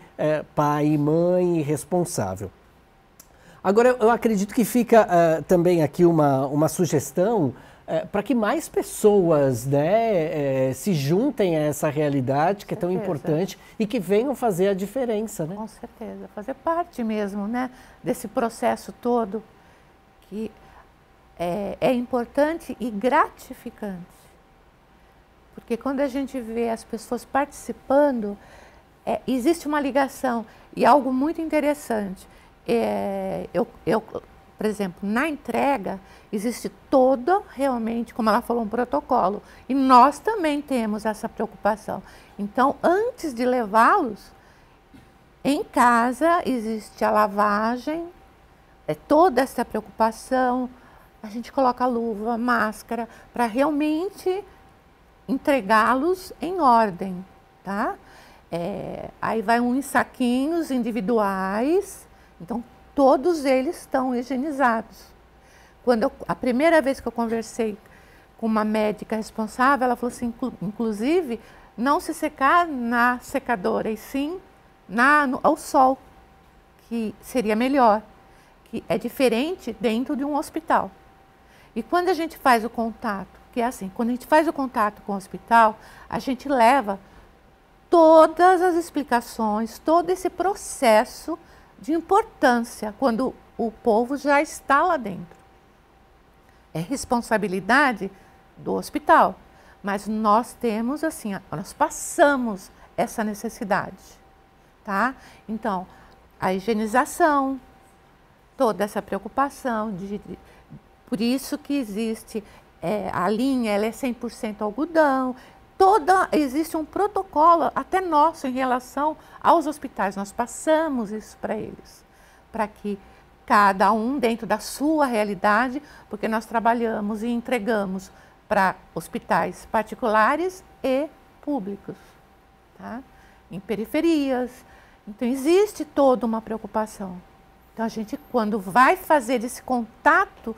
pai e mãe e responsável. Agora, eu acredito que fica também aqui uma sugestão para que mais pessoas, né, se juntem a essa realidade que é tão importante e que venham fazer a diferença, né? Com certeza, fazer parte mesmo, né, desse processo todo que é importante e gratificante. Porque quando a gente vê as pessoas participando, existe uma ligação e algo muito interessante. Por exemplo, na entrega, existe todo, realmente, como ela falou, um protocolo. E nós também temos essa preocupação. Então, antes de levá-los, em casa existe a lavagem, toda essa preocupação. A gente coloca luva, máscara, para realmente entregá-los em ordem, tá? Aí vai em saquinhos individuais, então todos eles estão higienizados. A primeira vez que eu conversei com uma médica responsável, ela falou assim, inclusive, não se secar na secadora, e sim ao sol, que seria melhor, que é diferente dentro de um hospital. E quando a gente faz o contato, que é assim, quando a gente faz o contato com o hospital, a gente leva todas as explicações, todo esse processo de importância quando o povo já está lá dentro. É responsabilidade do hospital, mas nós temos assim, nós passamos essa necessidade, tá? Então, a higienização, toda essa preocupação, por isso que existe a linha, ela é 100% algodão, existe um protocolo até nosso em relação aos hospitais, nós passamos isso para eles, para que cada um dentro da sua realidade, porque nós trabalhamos e entregamos para hospitais particulares e públicos, tá? Em periferias. Então, existe toda uma preocupação. Então, a gente, quando vai fazer esse contato,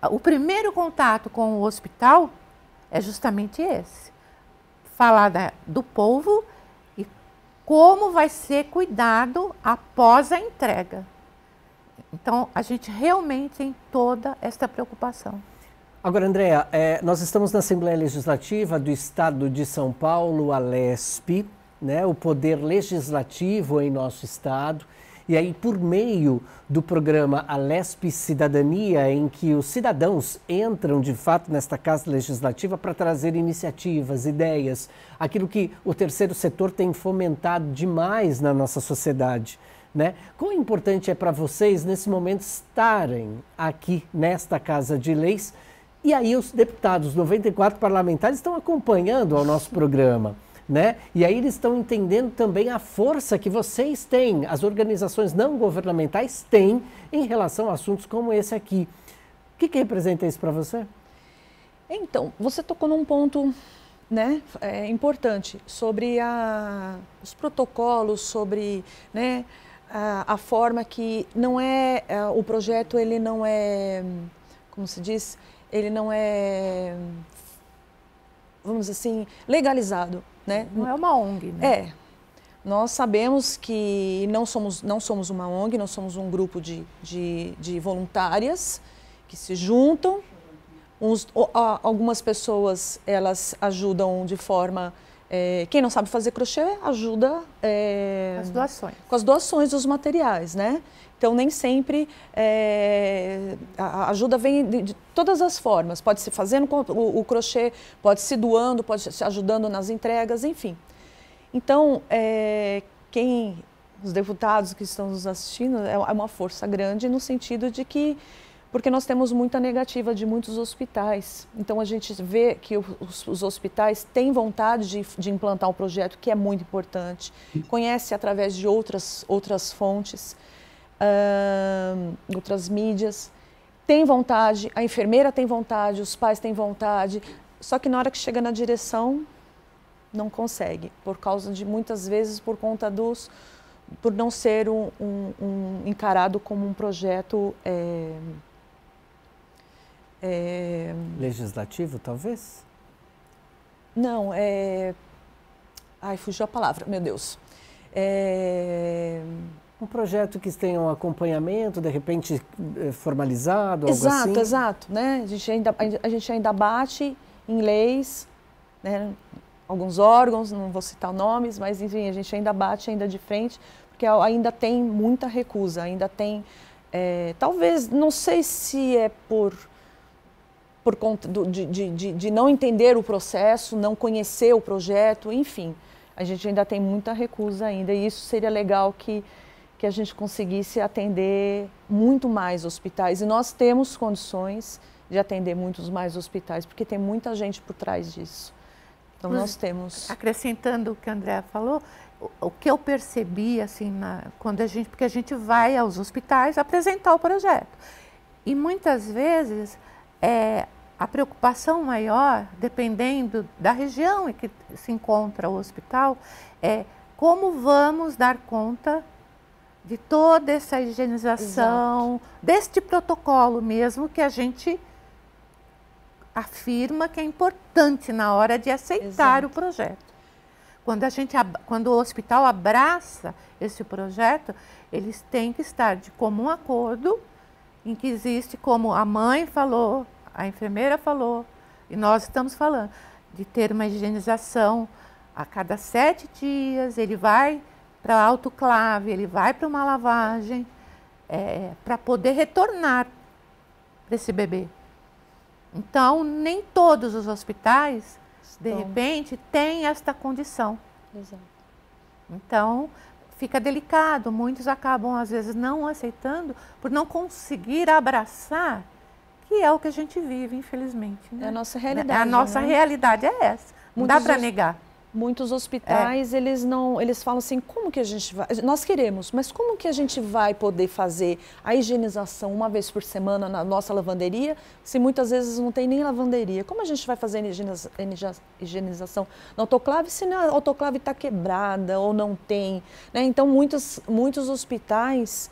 o primeiro contato com o hospital é justamente esse. Falar do povo e como vai ser cuidado após a entrega. Então, a gente realmente tem toda esta preocupação. Agora, Andréa, nós estamos na Assembleia Legislativa do Estado de São Paulo, a LESP, né, o poder legislativo em nosso estado. E aí, por meio do programa Alesp Cidadania, em que os cidadãos entram, de fato, nesta Casa Legislativa para trazer iniciativas, ideias, aquilo que o terceiro setor tem fomentado demais na nossa sociedade, né? Quão importante é para vocês, nesse momento, estarem aqui nesta Casa de Leis? E aí os deputados, 94 parlamentares, estão acompanhando ao nosso programa, né? E aí eles estão entendendo também a força que vocês têm, as organizações não governamentais têm em relação a assuntos como esse aqui. O que representa isso para você? Então, você tocou num ponto, né, importante sobre os protocolos, sobre, né, a forma que não é, o projeto ele não é, como se diz, ele não é, vamos dizer assim, legalizado, né? Não é uma ONG, né? Nós sabemos que não somos uma ONG, nós somos um grupo de voluntárias que se juntam. Algumas pessoas, elas ajudam de forma... quem não sabe fazer crochê, ajuda... as doações. Com as doações dos materiais, né? Então, nem sempre a ajuda vem de todas as formas. Pode ser fazendo o crochê, pode ser doando, pode ser ajudando nas entregas, enfim. Então, os deputados que estão nos assistindo, é uma força grande no sentido de que, porque nós temos muita negativa de muitos hospitais. Então, a gente vê que os hospitais têm vontade de implantar um projeto que é muito importante, conhece através de outras fontes, outras mídias, tem vontade, a enfermeira tem vontade, os pais têm vontade, só que na hora que chega na direção, não consegue, por causa de, muitas vezes, por não ser encarado como um projeto legislativo, talvez? Não, ai, fugiu a palavra, meu Deus. Um projeto que tenha um acompanhamento, de repente formalizado, algo assim? Exato, né? A gente ainda bate em leis, né? Alguns órgãos, não vou citar nomes, mas enfim, a gente ainda bate ainda de frente, porque ainda tem muita recusa, ainda tem, talvez, não sei se é por conta de não entender o processo, não conhecer o projeto, enfim, a gente ainda tem muita recusa ainda, e isso seria legal que a gente conseguisse atender muito mais hospitais. E nós temos condições de atender muitos mais hospitais, porque tem muita gente por trás disso. Então, nós temos... Acrescentando o que a Andréa falou, o que eu percebi, assim, porque a gente vai aos hospitais apresentar o projeto. E muitas vezes, a preocupação maior, dependendo da região em que se encontra o hospital, é como vamos dar conta de toda essa higienização, exato, deste protocolo mesmo que a gente afirma que é importante na hora de aceitar, exato, o projeto. Quando o hospital abraça esse projeto, eles têm que estar de comum acordo em que existe, como a mãe falou, a enfermeira falou, e nós estamos falando, de ter uma higienização a cada 7 dias, ele vai para autoclave, ele vai para uma lavagem, para poder retornar para esse bebê. Então, nem todos os hospitais, de repente, têm esta condição. Exato. Então, fica delicado. Muitos acabam, às vezes, não aceitando por não conseguir abraçar, que é o que a gente vive, infelizmente. Né? É a nossa realidade. A nossa realidade é essa. Não dá para negar. Muitos hospitais, eles falam assim, como que a gente vai, nós queremos, mas como que a gente vai poder fazer a higienização uma vez por semana na nossa lavanderia, se muitas vezes não tem nem lavanderia? Como a gente vai fazer a higienização na autoclave se a autoclave está quebrada ou não tem? Né? Então, muitos hospitais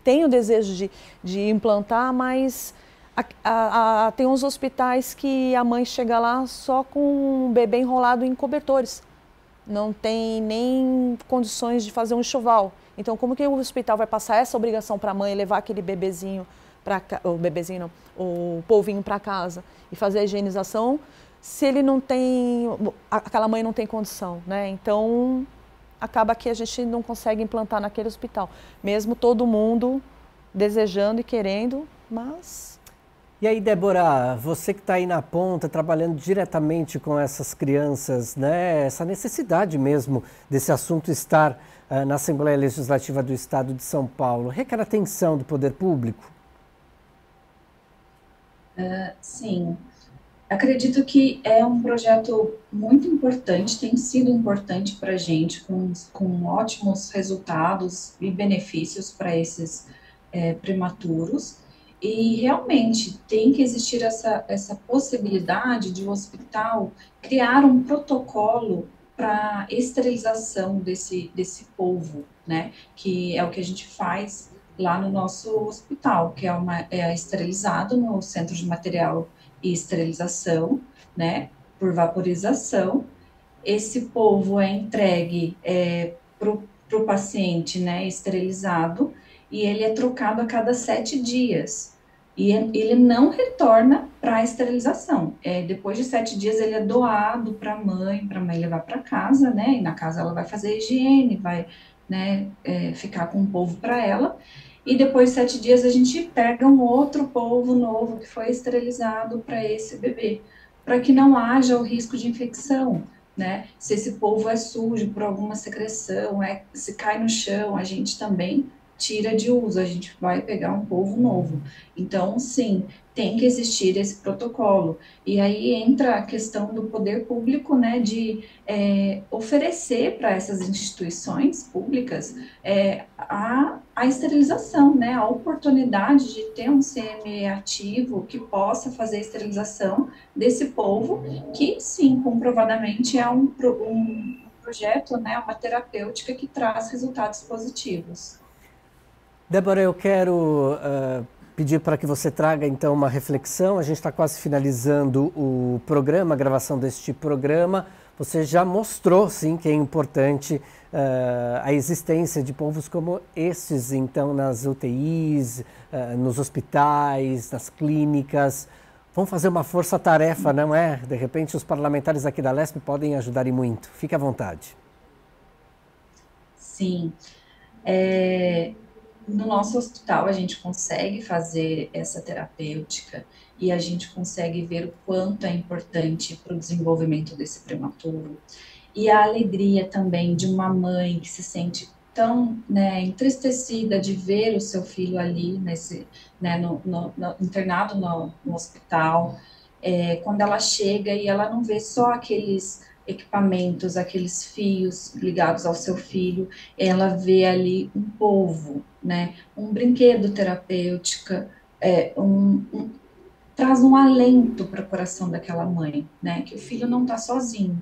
têm o desejo de implantar, mas tem uns hospitais que a mãe chega lá só com um bebê enrolado em cobertores. Não tem nem condições de fazer um enxoval. Então, como que o hospital vai passar essa obrigação para a mãe levar aquele bebezinho, o polvinho para casa e fazer a higienização, se ele não tem, aquela mãe não tem condição, né? Então, acaba que a gente não consegue implantar naquele hospital. Mesmo todo mundo desejando e querendo, mas... E aí, Débora, você que está aí na ponta, trabalhando diretamente com essas crianças, né? Essa necessidade mesmo desse assunto estar na Assembleia Legislativa do Estado de São Paulo, requer atenção do poder público? Sim, acredito que é um projeto muito importante, tem sido importante para a gente, com ótimos resultados e benefícios para esses prematuros. E realmente tem que existir essa possibilidade de o hospital criar um protocolo para esterilização desse polvo, né? Que é o que a gente faz lá no nosso hospital, que é esterilizado no Centro de Material e Esterilização, né? Por vaporização. Esse polvo é entregue para o paciente, né? Esterilizado, e ele é trocado a cada 7 dias. E ele não retorna para a esterilização. Depois de 7 dias, ele é doado para a mãe levar para casa, né? E na casa ela vai fazer a higiene, vai, né, ficar com um polvo para ela. E depois de 7 dias, a gente pega um outro polvo novo que foi esterilizado para esse bebê, para que não haja o risco de infecção, né? Se esse polvo é sujo por alguma secreção, se cai no chão, a gente também tira de uso, a gente vai pegar um polvo novo. Então, sim, tem que existir esse protocolo. E aí entra a questão do poder público, né, de oferecer para essas instituições públicas a esterilização, né, a oportunidade de ter um CME ativo que possa fazer a esterilização desse polvo, que, sim, comprovadamente é um projeto, né, uma terapêutica que traz resultados positivos. Débora, eu quero pedir para que você traga, então, uma reflexão. A gente está quase finalizando o programa, a gravação deste programa. Você já mostrou, sim, que é importante a existência de polvos como esses, então, nas UTIs, nos hospitais, nas clínicas. Vamos fazer uma força-tarefa, não é? De repente, os parlamentares aqui da LESP podem ajudar e muito. Fique à vontade. Sim. No nosso hospital, a gente consegue fazer essa terapêutica e a gente consegue ver o quanto é importante para o desenvolvimento desse prematuro. E a alegria também de uma mãe que se sente tão, né, entristecida de ver o seu filho ali, internado no hospital, quando ela chega e ela não vê só aqueles equipamentos, aqueles fios ligados ao seu filho, ela vê ali um polvo, né, um brinquedo terapêutico, traz um alento para o coração daquela mãe, né, que o filho não está sozinho.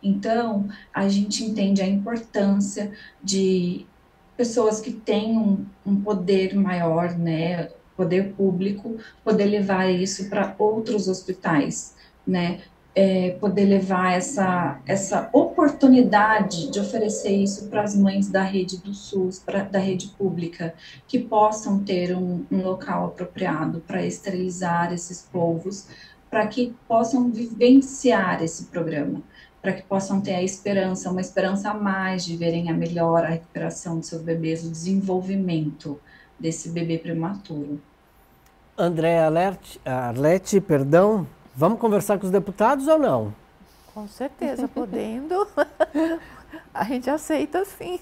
Então, a gente entende a importância de pessoas que têm um poder maior, né, poder público, poder levar isso para outros hospitais, né, poder levar essa oportunidade de oferecer isso para as mães da rede do SUS, da rede pública, que possam ter um local apropriado para esterilizar esses polvos, para que possam vivenciar esse programa, para que possam ter a esperança, uma esperança a mais de verem a melhora, a recuperação de seus bebês, o desenvolvimento desse bebê prematuro. Andréa Arlete, perdão, vamos conversar com os deputados ou não? Com certeza, podendo, a gente aceita sim.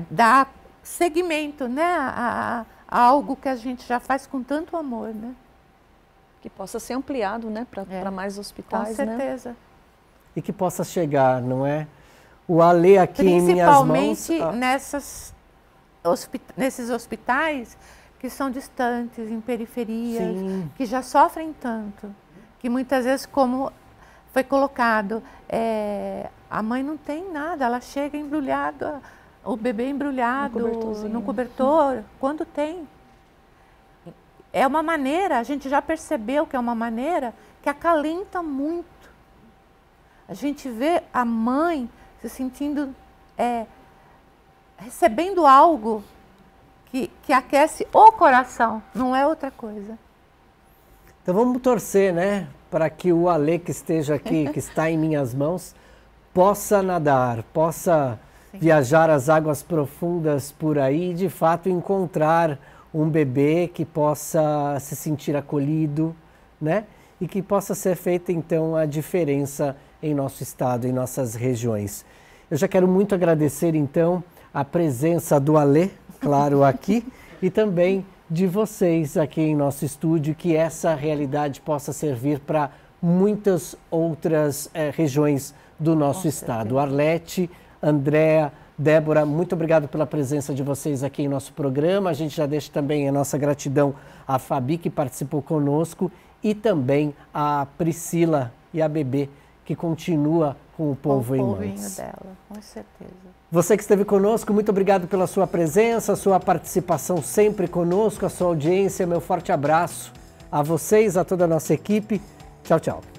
Dá seguimento, né, a algo que a gente já faz com tanto amor, né? Que possa ser ampliado, né, para mais hospitais, com certeza. Né? E que possa chegar, não é? O Ale aqui em minhas mãos... Principalmente nesses hospitais que são distantes, em periferias, sim, que já sofrem tanto, que muitas vezes, como foi colocado, a mãe não tem nada, ela chega embrulhada, o bebê embrulhado no cobertor, quando tem. É uma maneira, a gente já percebeu que é uma maneira que acalenta muito. A gente vê a mãe se sentindo, recebendo algo que aquece o coração, não é outra coisa. Então vamos torcer, né, para que o Ale que esteja aqui, que está em minhas mãos, possa nadar, possa viajar as águas profundas por aí e de fato encontrar um bebê que possa se sentir acolhido, né, e que possa ser feita então a diferença em nosso estado, em nossas regiões. Eu já quero muito agradecer então a presença do Ale, claro, aqui, e também de vocês aqui em nosso estúdio, que essa realidade possa servir para muitas outras regiões do nosso estado. Arlete, Andréa, Débora, muito obrigado pela presença de vocês aqui em nosso programa. A gente já deixa também a nossa gratidão à Fabi, que participou conosco, e também a Priscila e a Bebê, que continua com o Povo em Mãos. Dela, com certeza. Você que esteve conosco, muito obrigado pela sua presença, sua participação sempre conosco, a sua audiência. Meu forte abraço a vocês, a toda a nossa equipe. Tchau, tchau.